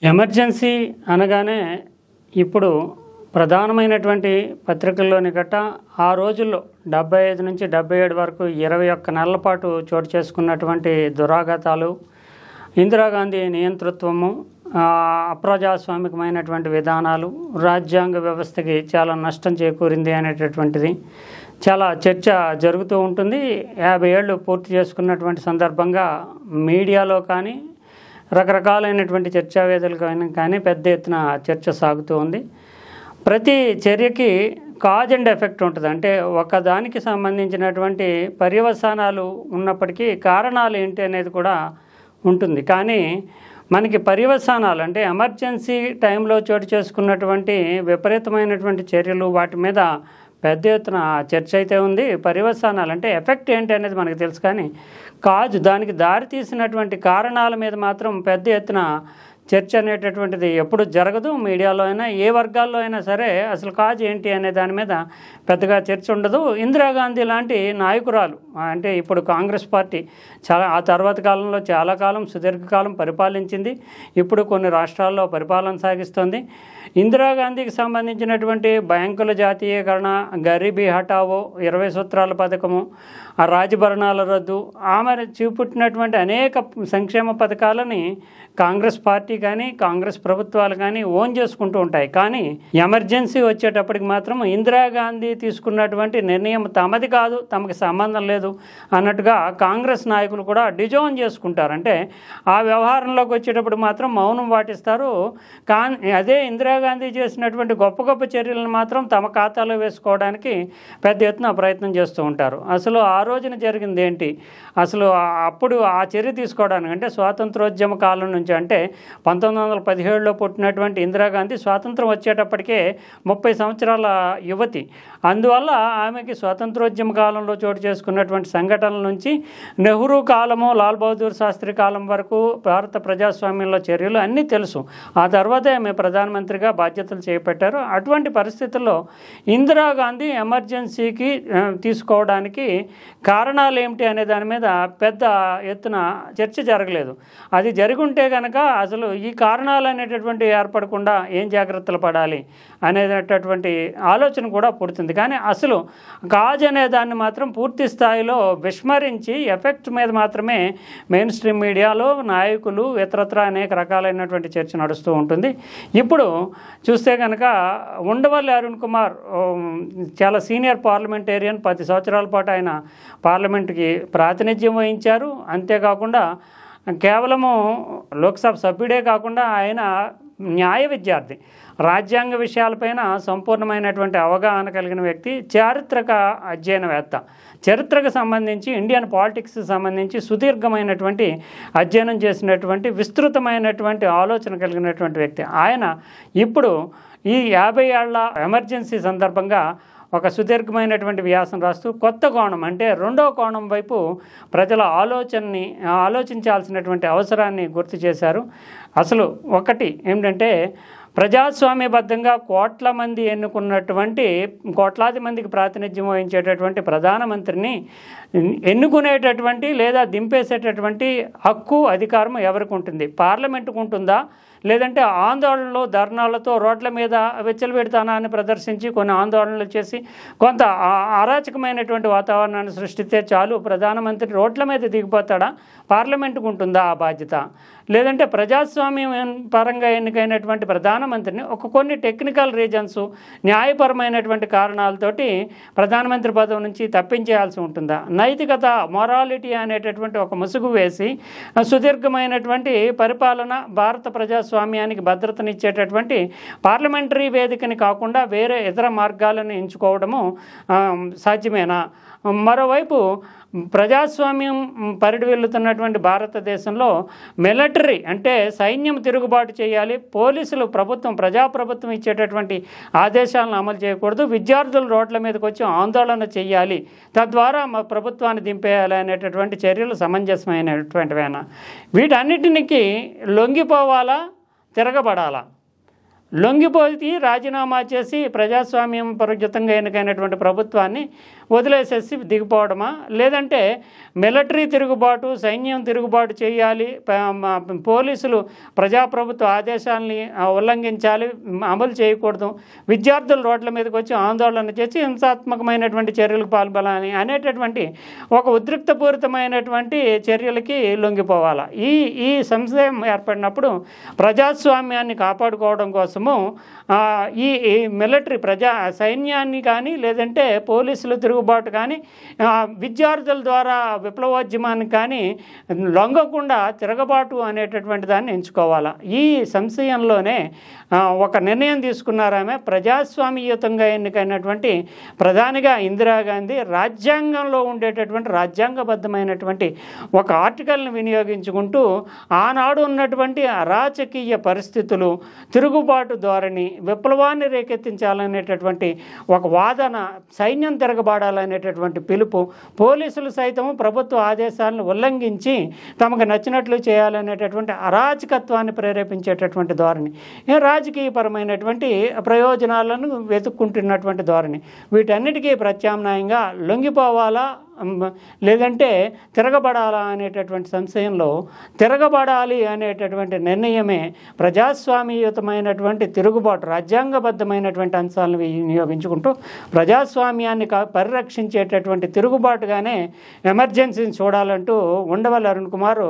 Emergency అనగానే ఇప్పుడు ప్రధానమైనటువంటి పత్రికల్లోని గట్ట ఆ రోజుల్లో 75 నుంచి 77 వరకు 21 నెలల పాటు చోటు చేసుకున్నటువంటి దురాఘాతాలు, ఇందిరాగాంధీ నియంతృత్వము, అప్రజాస్వామికమైనటువంటి విధానాలు, రాజ్యాంగ వ్యవస్థకి చాలా నష్టం చేకూరింది అనేటటువంటిది చాలా చర్చ జరుగుతూ ఉంటుంది. 50 ఏళ్ళు పూర్తి చేసుకున్నటువంటి సందర్భంగా మీడియాలో కానీ రకరకాలైనటువంటి చర్చావేదికలు కానీ పెద్ద ఎత్తున చర్చ సాగుతూ ఉంది. ప్రతి చర్యకి కాజ్ అండ్ ఎఫెక్ట్ ఉంటుంది. అంటే ఒకదానికి సంబంధించినటువంటి పర్యవసానాలు ఉన్నప్పటికీ కారణాలు ఏంటి అనేది కూడా ఉంటుంది. కానీ మనకి పర్యవసానాలు అంటే ఎమర్జెన్సీ టైంలో చోటు చేసుకున్నటువంటి విపరీతమైనటువంటి చర్యలు, వాటి మీద పెద్ద ఎత్తున చర్చ అయితే ఉంది. పర్యవసానాలు అంటే ఎఫెక్ట్ ఏంటి అనేది మనకు తెలుసు, కానీ కాజు దానికి దారి తీసినటువంటి కారణాల మీద మాత్రం పెద్ద ఎత్తున చర్చ అనేటటువంటిది ఎప్పుడు జరగదు. మీడియాలో అయినా ఏ వర్గాల్లో అయినా సరే అసలు కాజ్ ఏంటి అనే దాని మీద పెద్దగా చర్చ ఉండదు. ఇందిరాగాంధీ లాంటి నాయకురాలు, అంటే ఇప్పుడు కాంగ్రెస్ పార్టీ ఆ తర్వాత కాలంలో చాలా కాలం సుదీర్ఘకాలం పరిపాలించింది. ఇప్పుడు కొన్ని రాష్ట్రాల్లో పరిపాలన సాగిస్తుంది. ఇందిరాగాంధీకి సంబంధించినటువంటి బ్యాంకుల జాతీయకరణ, గరీబీ హఠావో, 20 సూత్రాల పథకము, ఆ రాజభరణాల రద్దు, ఆమె చూపుట్టినటువంటి అనేక సంక్షేమ పథకాలని కాంగ్రెస్ పార్టీ కానీ కాంగ్రెస్ ప్రభుత్వాలు కానీ ఓన్ చేసుకుంటూ ఉంటాయి. కానీ ఎమర్జెన్సీ వచ్చేటప్పటికి మాత్రం ఇందిరాగాంధీ తీసుకున్నటువంటి నిర్ణయం తమది కాదు, తమకు సంబంధం లేదు అన్నట్టుగా కాంగ్రెస్ నాయకులు కూడా డిజోన్ చేసుకుంటారు. అంటే ఆ వ్యవహారంలోకి వచ్చేటప్పుడు మాత్రం మౌనం పాటిస్తారు. అదే ఇందిరాగాంధీ చేసినటువంటి గొప్ప గొప్ప చర్యలను మాత్రం తమ ఖాతాలో వేసుకోవడానికి పెద్ద ఎత్తున ప్రయత్నం చేస్తూ ఉంటారు. అసలు ఆ రోజున జరిగింది ఏంటి, అసలు అప్పుడు ఆ చర్య తీసుకోవడానికి అంటే స్వాతంత్రోద్యమ కాలం నుంచి, అంటే 1917లో పుట్టినటువంటి ఇందిరాగాంధీ స్వాతంత్రం వచ్చేటప్పటికే 30 సంవత్సరాల యువతి. అందువల్ల ఆమెకి స్వాతంత్రోద్యమ కాలంలో చోటు చేసుకున్నటువంటి సంఘటనల నుంచి నెహ్రూ కాలము, లాల్ బహదూర్ శాస్త్రి కాలం వరకు భారత ప్రజాస్వామ్యంలో చర్యలు అన్నీ తెలుసు. ఆ తర్వాతే ఆమె ప్రధానమంత్రిగా బాధ్యతలు చేపట్టారు. అటువంటి పరిస్థితుల్లో ఇందిరాగాంధీ ఎమర్జెన్సీకి తీసుకోవడానికి కారణాలు ఏమిటి అనే దాని మీద పెద్ద ఎత్తున చర్చ జరగలేదు. అది జరుగుంటే కనుక అసలు ఈ కారణాలు అనేటటువంటి ఏర్పడకుండా ఏం జాగ్రత్తలు పడాలి అనేటటువంటి ఆలోచన కూడా పుడుతుంది. కానీ అసలు కాజ్ అనే దాన్ని మాత్రం పూర్తి స్థాయిలో విస్మరించి ఎఫెక్ట్ మీద మాత్రమే మెయిన్ స్ట్రీమ్ మీడియాలో నాయకులు ఇతరత్ర అనేక రకాలైనటువంటి చర్చ నడుస్తూ ఉంటుంది. ఇప్పుడు చూస్తే కనుక ఉండవల్లి అరుణ్ కుమార్ చాలా సీనియర్ పార్లమెంటేరియన్, 10 సంవత్సరాల పాటు ఆయన పార్లమెంటుకి ప్రాతినిధ్యం వహించారు. అంతేకాకుండా కేవలము లోక్సభ సభ్యుడే కాకుండా ఆయన న్యాయ విద్యార్థి, రాజ్యాంగ విషయాలపైన సంపూర్ణమైనటువంటి అవగాహన కలిగిన వ్యక్తి, చారిత్రక అధ్యయనవేత్త, చరిత్రకు సంబంధించి ఇండియన్ పాలిటిక్స్కి సంబంధించి సుదీర్ఘమైనటువంటి అధ్యయనం చేసినటువంటి విస్తృతమైనటువంటి ఆలోచన కలిగినటువంటి వ్యక్తి. ఆయన ఇప్పుడు ఈ 50 ఏళ్ల ఎమర్జెన్సీ సందర్భంగా ఒక సుదీర్ఘమైనటువంటి వ్యాసం రాస్తూ కొత్త కోణం అంటే రెండో కోణం వైపు ప్రజల ఆలోచించాల్సినటువంటి అవసరాన్ని గుర్తు చేశారు. అసలు ఒకటి ఏమిటంటే, ప్రజాస్వామ్యబద్ధంగా కోట్ల మంది ఎన్నుకున్నటువంటి, కోట్లాది మందికి ప్రాతినిధ్యం వహించేటటువంటి ప్రధానమంత్రిని ఎన్నుకునేటటువంటి లేదా దింపేసేటటువంటి హక్కు, అధికారం ఎవరికి ఉంటుంది? పార్లమెంటుకు ఉంటుందా? లేదంటే ఆందోళనలు, ధర్నాలతో రోడ్ల మీద విచ్చలవిడితనాన్ని ప్రదర్శించి కొన్ని ఆందోళనలు చేసి కొంత అరాచకమైనటువంటి వాతావరణాన్ని సృష్టిస్తే చాలు ప్రధానమంత్రి రోడ్ల మీద దిగిపోతాడా? పార్లమెంటుకు ఉంటుందా ఆ బాధ్యత? లేదంటే ప్రజాస్వామ్యం పరంగా ఎన్నికైనటువంటి ప్రధానమంత్రిని కొన్ని టెక్నికల్ రీజన్స్, న్యాయపరమైనటువంటి కారణాలతోటి ప్రధానమంత్రి పదవి నుంచి తప్పించేయాల్సి ఉంటుందా? నైతికత, మొరాలిటీ అనేటటువంటి ఒక ముసుగు వేసి సుదీర్ఘమైనటువంటి పరిపాలన, భారత ప్రజాస్వామ్యానికి భద్రతనిచ్చేటటువంటి పార్లమెంటరీ వేదికని కాకుండా వేరే ఇతర మార్గాలను ఎంచుకోవడము సాధ్యమేనా? మరోవైపు ప్రజాస్వామ్యం పరిడి వెళ్తున్నటువంటి భారతదేశంలో మిలిటరీ అంటే సైన్యం తిరుగుబాటు చేయాలి, పోలీసులు ప్రజాప్రభుత్వం ఇచ్చేటటువంటి ఆదేశాలను అమలు చేయకూడదు, విద్యార్థులు రోడ్ల మీదకి వచ్చి ఆందోళన చేయాలి, తద్వారా ప్రభుత్వాన్ని దింపేయాలి అనేటటువంటి చర్యలు సమంజసమైనటువంటివేనా? వీటన్నిటికి లొంగిపోవాలా, తిరగబడాలా? లొంగిపోయి రాజీనామా చేసి ప్రజాస్వామ్యం పరియుతంగా ఎన్నికైనటువంటి ప్రభుత్వాన్ని వదిలేసేసి దిగిపోవడమా, లేదంటే మిలిటరీ తిరుగుబాటు, సైన్యం తిరుగుబాటు చేయాలి, పోలీసులు ప్రజాప్రభుత్వ ఆదేశాలని ఉల్లంఘించాలి, అమలు చేయకూడదు, విద్యార్థులు రోడ్ల మీదకి వచ్చి ఆందోళన చేసి హింసాత్మకమైనటువంటి చర్యలకు పాల్పడాలి అనేటటువంటి ఒక ఉద్రిక్తపూరితమైనటువంటి చర్యలకి లొంగిపోవాలి. ఈ సంశయం ఏర్పడినప్పుడు ప్రజాస్వామ్యాన్ని కాపాడుకోవడం కోసము ఈ మిలిటరీ సైన్యాన్ని కానీ లేదంటే పోలీసుల తిరుగుబాటు కానీ విద్యార్థుల ద్వారా విప్లవోద్యమాన్ని కానీ లొంగకుండా తిరగబాటు అనేటటువంటి దాన్ని ఎంచుకోవాలి. ఈ సంశయంలోనే ఒక నిర్ణయం తీసుకున్నారామె. ప్రజాస్వామ్యయుతంగా ఎన్నికైనటువంటి ప్రధానిగా ఇందిరాగాంధీ రాజ్యాంగంలో ఉండేటటువంటి రాజ్యాంగబద్ధమైనటువంటి ఒక ఆర్టికల్ని వినియోగించుకుంటూ ఆనాడు ఉన్నటువంటి అరాచకీయ పరిస్థితులు, తిరుగుబాటు ధోరణి, విప్లవాన్ని రేకెత్తించాలనేటటువంటి ఒక వాదన, సైన్యం తిరగబాడాలనేటటువంటి పిలుపు, పోలీసులు సైతం ప్రభుత్వ ఆదేశాలను ఉల్లంఘించి తమకు నచ్చినట్లు చేయాలనేటటువంటి అరాచకత్వాన్ని ప్రేరేపించేటటువంటి ధోరణి, రాజకీయపరమైనటువంటి ప్రయోజనాలను వెతుక్కుంటున్నటువంటి ధోరణి, వీటన్నిటికీ ప్రత్యామ్నాయంగా లొంగిపోవాలా లేదంటే తిరగబడాలా అనేటటువంటి సంశయంలో తిరగబడాలి అనేటటువంటి నిర్ణయమే ప్రజాస్వామ్యయుతమైనటువంటి తిరుగుబాటు, రాజ్యాంగబద్ధమైనటువంటి అంశాలను వినియోగించుకుంటూ ప్రజాస్వామ్యాన్ని పరిరక్షించేటటువంటి తిరుగుబాటుగానే ఎమర్జెన్సీని చూడాలంటూ ఉండవల్లి అరుణ్ కుమార్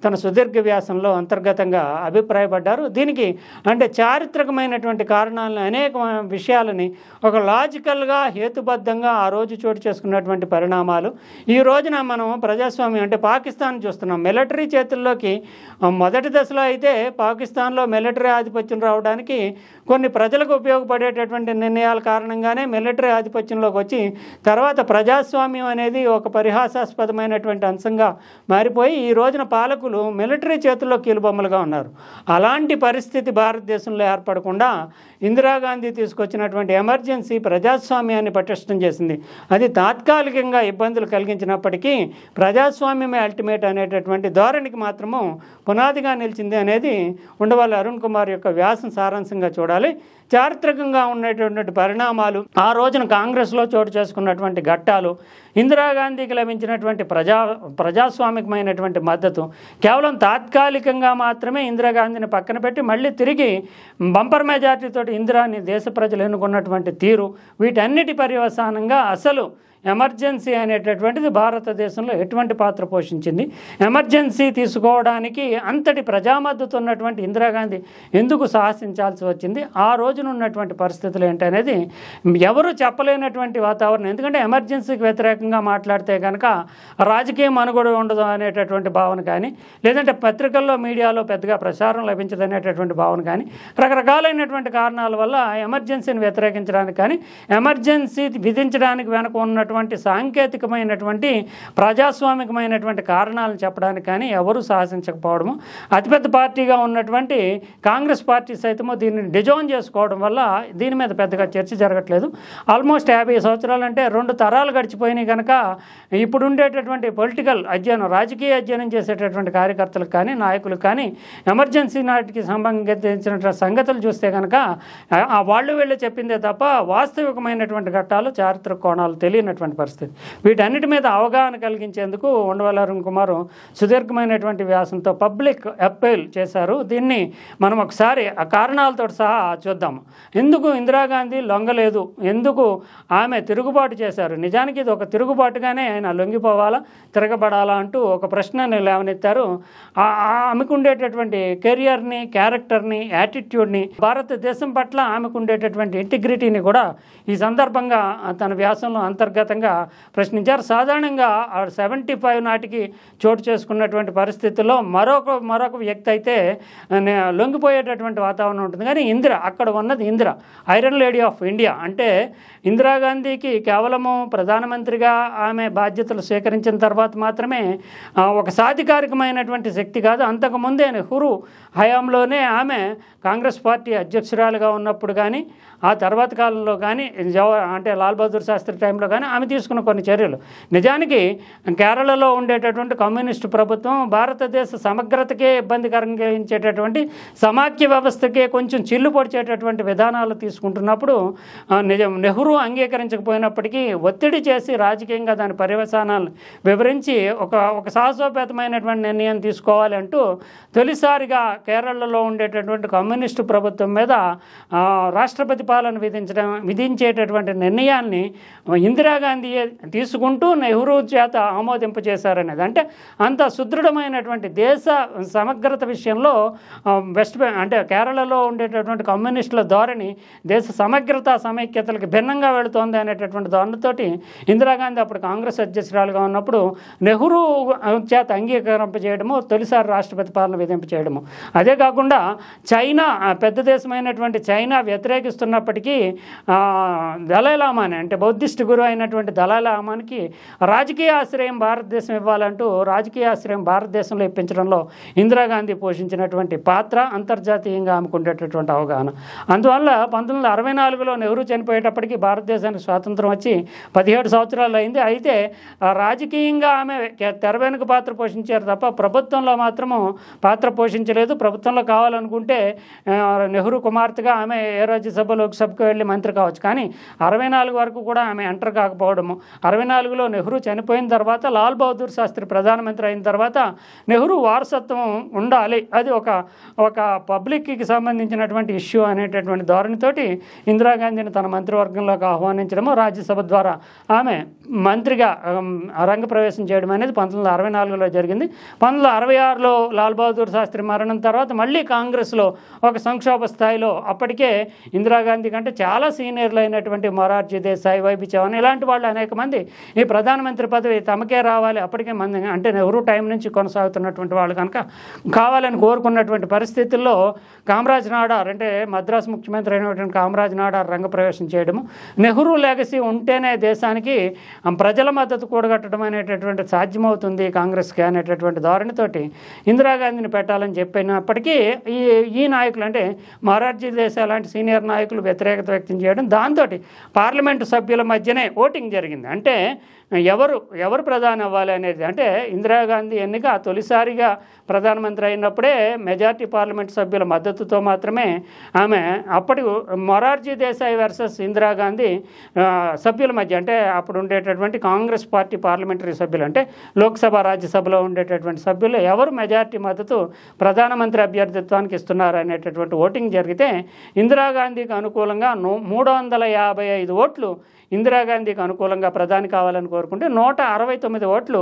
తన సుదీర్ఘ వ్యాసంలో అంతర్గతంగా అభిప్రాయపడ్డారు. దీనికి అంటే చారిత్రకమైనటువంటి కారణాలను, అనేక విషయాలని ఒక లాజికల్గా హేతుబద్ధంగా ఆ రోజు చోటు చేసుకున్నటువంటి పరిణామాలు, ఈ రోజున మనం ప్రజాస్వామ్యం అంటే పాకిస్తాన్ చూస్తున్నాం. మిలిటరీ చేతుల్లోకి మొదటి దశలో అయితే పాకిస్తాన్లో మిలిటరీ ఆధిపత్యం రావడానికి కొన్ని ప్రజలకు ఉపయోగపడేటటువంటి నిర్ణయాల కారణంగానే మిలిటరీ ఆధిపత్యంలోకి వచ్చి తర్వాత ప్రజాస్వామ్యం అనేది ఒక పరిహాసాస్పదమైనటువంటి అంశంగా మారిపోయి ఈ రోజున పాలకులు మిలిటరీ చేతుల్లో కీలుబొమ్మలుగా ఉన్నారు. అలాంటి పరిస్థితి భారతదేశంలో ఏర్పడకుండా ఇందిరాగాంధీ తీసుకొచ్చినటువంటి ఎమర్జెన్సీ ప్రజాస్వామ్యాన్ని పటిష్టం చేసింది. అది తాత్కాలికంగా ఇబ్బందులు కలిగించినప్పటికీ ప్రజాస్వామ్యమే అల్టిమేట్ అనేటటువంటి ధోరణికి మాత్రము పునాదిగా నిలిచింది అనేది ఉండవల్లి అరుణ్ కుమార్ యొక్క వ్యాసం సారాంశంగా చూడాలి. చారిత్రకంగా ఉన్నటువంటి పరిణామాలు, ఆ రోజున కాంగ్రెస్లో చోటు చేసుకున్నటువంటి ఘట్టాలు, ఇందిరాగాంధీకి లభించినటువంటి ప్రజాస్వామికమైనటువంటి మద్దతు కేవలం తాత్కాలికంగా మాత్రమే ఇందిరాగాంధీని పక్కన పెట్టి మళ్ళీ తిరిగి బంపర్ మెజార్టీతో ఇందిరాని దేశ ప్రజలు ఎన్నుకున్నటువంటి తీరు, వీటన్నిటి పర్యవసానంగా అసలు ఎమర్జెన్సీ అనేటటువంటిది భారతదేశంలో ఎటువంటి పాత్ర పోషించింది, ఎమర్జెన్సీ తీసుకోవడానికి అంతటి ప్రజామద్దతు ఉన్నటువంటి ఇందిరాగాంధీ ఎందుకు సాహసించాల్సి వచ్చింది, ఆ రోజున ఉన్నటువంటి పరిస్థితులు ఏంటనేది ఎవరు చెప్పలేనటువంటి వాతావరణం. ఎందుకంటే ఎమర్జెన్సీకి వ్యతిరేకంగా మాట్లాడితే కనుక రాజకీయ మనుగడ ఉండదు అనేటటువంటి భావన కానీ, లేదంటే పత్రికల్లో మీడియాలో పెద్దగా ప్రచారం లభించదు అనేటటువంటి భావన కానీ, రకరకాలైనటువంటి కారణాల వల్ల ఎమర్జెన్సీని వ్యతిరేకించడానికి కానీ, ఎమర్జెన్సీ విధించడానికి వెనక ఉన్నటువంటి సాంకేతికమైనటువంటి ప్రజాస్వామికమైనటువంటి కారణాలను చెప్పడానికి కానీ ఎవరూ సాహసించకపోవడము, అతిపెద్ద పార్టీగా ఉన్నటువంటి కాంగ్రెస్ పార్టీ సైతము దీన్ని డిజోన్ చేసుకోవడం వల్ల దీని మీద పెద్దగా చర్చ జరగట్లేదు. ఆల్మోస్ట్ 50 సంవత్సరాలు అంటే 2 తరాలు గడిచిపోయినాయి కనుక ఇప్పుడు ఉండేటటువంటి పొలిటికల్ అధ్యయనం, రాజకీయ అధ్యయనం చేసేటటువంటి కార్యకర్తలకు కానీ నాయకులకు కానీ ఎమర్జెన్సీ నాటికి సంబంధించిన సంగతులు చూస్తే కనుక వాళ్ళు వీళ్ళు చెప్పిందే తప్ప వాస్తవికమైనటువంటి ఘట్టాలు, చారిత్రక కోణాలు తెలియనటువంటి పరిస్థితి. వీటన్నిటి మీద అవగాహన కలిగించేందుకు ఉండవల్లి అరుణ్ కుమార్ సుదీర్ఘమైనటువంటి వ్యాసంతో పబ్లిక్ అప్పీల్ చేశారు. దీన్ని మనం ఒకసారి ఆ కారణాలతో సహా చూద్దాము. ఎందుకు ఇందిరాగాంధీ లొంగలేదు, ఎందుకు ఆమె తిరుగుబాటు చేశారు, నిజానికి ఇది ఒక తిరుగుబాటుగానే ఆయన లొంగిపోవాలా తిరగబడాలా అంటూ ఒక ప్రశ్నని లేవనెత్తారు. ఆమెకు ఉండేటటువంటి కెరియర్ని, క్యారెక్టర్ని, యాటిట్యూడ్ని, భారతదేశం పట్ల ఆమెకు ఉండేటటువంటి ఇంటిగ్రిటీని కూడా ఈ సందర్భంగా తన వ్యాసంలో అంతర్గతంగా ప్రశ్నించారు. సాధారణంగా 75 నాటికి చోటు చేసుకున్నటువంటి పరిస్థితుల్లో మరొక వ్యక్తి అయితే లొంగిపోయేటటువంటి వాతావరణం ఉంటుంది. కానీ అక్కడ ఉన్నది ఐరన్ లేడీ ఆఫ్ ఇండియా. అంటే ఇందిరాగాంధీకి కేవలము ప్రధానమంత్రిగా ఆమె బాధ్యతలు స్వీకరించిన తర్వాత మాత్రమే ఒక సాధికారికమైనటువంటి శక్తి కాదు. అంతకుముందే నెహ్రూ హయాంలోనే ఆమె కాంగ్రెస్ పార్టీ అధ్యక్షురాలుగా ఉన్నప్పుడు కానీ, ఆ తర్వాత కాలంలో కానీ, అంటే లాల్ బహదూర్ శాస్త్రి టైంలో కానీ ఆమె తీసుకున్న కొన్ని చర్యలు. నిజానికి కేరళలో ఉండేటటువంటి కమ్యూనిస్టు ప్రభుత్వం భారతదేశ సమగ్రతకే ఇబ్బందికరంగా కలిగించేటటువంటి సమాఖ్య వ్యవస్థకే కొంచెం చిల్లు పొడిచేటటువంటి విధానాలు తీసుకుంటున్నప్పుడు నెహ్రూ అంగీకరించకపోయినప్పటికీ ఒత్తిడి చేసి రాజకీయంగా దాని పర్యవసానాలను వివరించి ఒక సాహసోపేతమైనటువంటి నిర్ణయం తీసుకోవాలి అంటూ తొలిసారిగా కేరళలో ఉండేటటువంటి కమ్యూనిస్టు ప్రభుత్వం మీద రాష్ట్రపతి పాలన విధించేటటువంటి నిర్ణయాన్ని ఇందిరాగాంధీ తీసుకుంటూ నెహ్రూ చేత ఆమోదింపజేశారనేది. అంటే అంత సుదృఢమైనటువంటి దేశ సమగ్రత విషయంలో అంటే కేరళలో ఉండేటటువంటి కమ్యూనిస్టుల ధోరణి దేశ సమగ్రత సమైక్యతలకు భిన్నంగా వెళుతోంది అనేటటువంటి ధోరణితోటి ఇందిరాగాంధీ అప్పుడు కాంగ్రెస్ అధ్యక్షురాలుగా ఉన్నప్పుడు నెహ్రూ చేత అంగీకరింపజేయడము, తొలిసారి రాష్ట్రపతి పాలన విధింపజేయడము. అదే కాకుండా చైనా, పెద్ద దేశమైనటువంటి చైనా వ్యతిరేకిస్తున్నప్పటికీ దలైలామాని అంటే బౌద్ధిస్ట్ గురువు అయినటువంటి దలైలామానికి రాజకీయ ఆశ్రయం భారతదేశం ఇవ్వాలంటూ రాజకీయ ఆశ్రయం భారతదేశంలో ఇప్పించడంలో ఇందిరాగాంధీ పోషించినటువంటి పాత్ర, అంతర్జాతీయంగా ఆమెకుండేటటువంటి అవగాహన. అందువల్ల 1964లో నెహ్రూ చనిపోయేటప్పటికీ భారతదేశానికి స్వాతంత్రం వచ్చి 17 సంవత్సరాలు అయింది. అయితే రాజకీయంగా ఆమె తెర వెనుక పాత్ర పోషించారు తప్ప ప్రభుత్వంలో మాత్రము పాత్ర పోషించలేదు. ప్రభుత్వంలో కావాలనుకుంటే నెహ్రూ కుమార్తెగా ఆమె ఏ రాజ్యసభ లోక్సభకు వెళ్ళి మంత్రి కావచ్చు. కానీ 64 వరకు కూడా ఆమె ఎంటర్ కాకపోవడము, 64లో నెహ్రూ చనిపోయిన తర్వాత లాల్ బహదూర్ శాస్త్రి ప్రధానమంత్రి అయిన తర్వాత నెహ్రూ వారసత్వం ఉండాలి, అది ఒక పబ్లిక్కి సంబంధించినటువంటి ఇష్యూ అనేటటువంటి ధోరణితోటి ఇందిరాగాంధీని తన మంత్రివర్గంలోకి ఆహ్వానించడము, రాజ్యసభ ద్వారా ఆమె మంత్రిగా రంగప్రవేశం చేయడం అనేది 1964లో జరిగింది. 1966లో లాల్ బహదూర్ శాస్త్రి మరణం తర్వాత మళ్ళీ కాంగ్రెస్లో ఒక సంక్షోభ స్థాయిలో అప్పటికే ఇందిరాగాంధీ కంటే చాలా సీనియర్లు అయినటువంటి మొరార్జీ దేశాయ్, వైబీ చౌహాన్ ఇలాంటి వాళ్ళు అనేక మంది ఈ ప్రధానమంత్రి పదవి తమకే రావాలి, అప్పటికే మంది అంటే నెహ్రూ టైం నుంచి కొనసాగుతున్నటువంటి వాళ్ళు కనుక కావాలని కోరుకున్నటువంటి పరిస్థితుల్లో కామరాజ్ నాడార్ అంటే మద్రాసు ముఖ్యమంత్రి అయినటువంటి కామరాజ్ నాడార్ రంగప్రవేశం చేయడము, నెహ్రూ లెగసీ ఉంటేనే దేశానికి ప్రజల మద్దతు కూడగట్టడం అనేటటువంటి సాధ్యమవుతుంది కాంగ్రెస్కి అనేటటువంటి ధోరణితోటి ఇందిరాగాంధీని పెట్టాలని చెప్పినప్పటికీ ఈ నాయకులు అంటే మొరార్జీ దేశాయ్ లాంటి సీనియర్ నాయకులు వ్యతిరేకత వ్యక్తం చేయడం, దాంతో పార్లమెంటు సభ్యుల మధ్యనే ఓటింగ్ జరిగింది. అంటే ఎవరు ప్రధాని అవ్వాలి అనేది. అంటే ఇందిరాగాంధీ ఎన్నిక తొలిసారిగా ప్రధానమంత్రి అయినప్పుడే మెజార్టీ పార్లమెంట్ సభ్యుల మద్దతుతో మాత్రమే ఆమె అప్పటి మొరార్జీ దేశాయ్ వర్సెస్ ఇందిరాగాంధీ సభ్యుల మధ్య అంటే అప్పుడు ఉండేటటువంటి కాంగ్రెస్ పార్టీ పార్లమెంటరీ సభ్యులు అంటే లోక్సభ రాజ్యసభలో ఉండేటటువంటి సభ్యులు ఎవరు మెజార్టీ మద్దతు ప్రధానమంత్రి అభ్యర్థిత్వానికి ఇస్తున్నారు అనేటటువంటి ఓటింగ్ జరిగితే ఇందిరాగాంధీకి అనుకూలంగా 355 ఓట్లు ఇందిరాగాంధీకి అనుకూలంగా ప్రధాని కావాలని కోరుకుంటే 169 ఓట్లు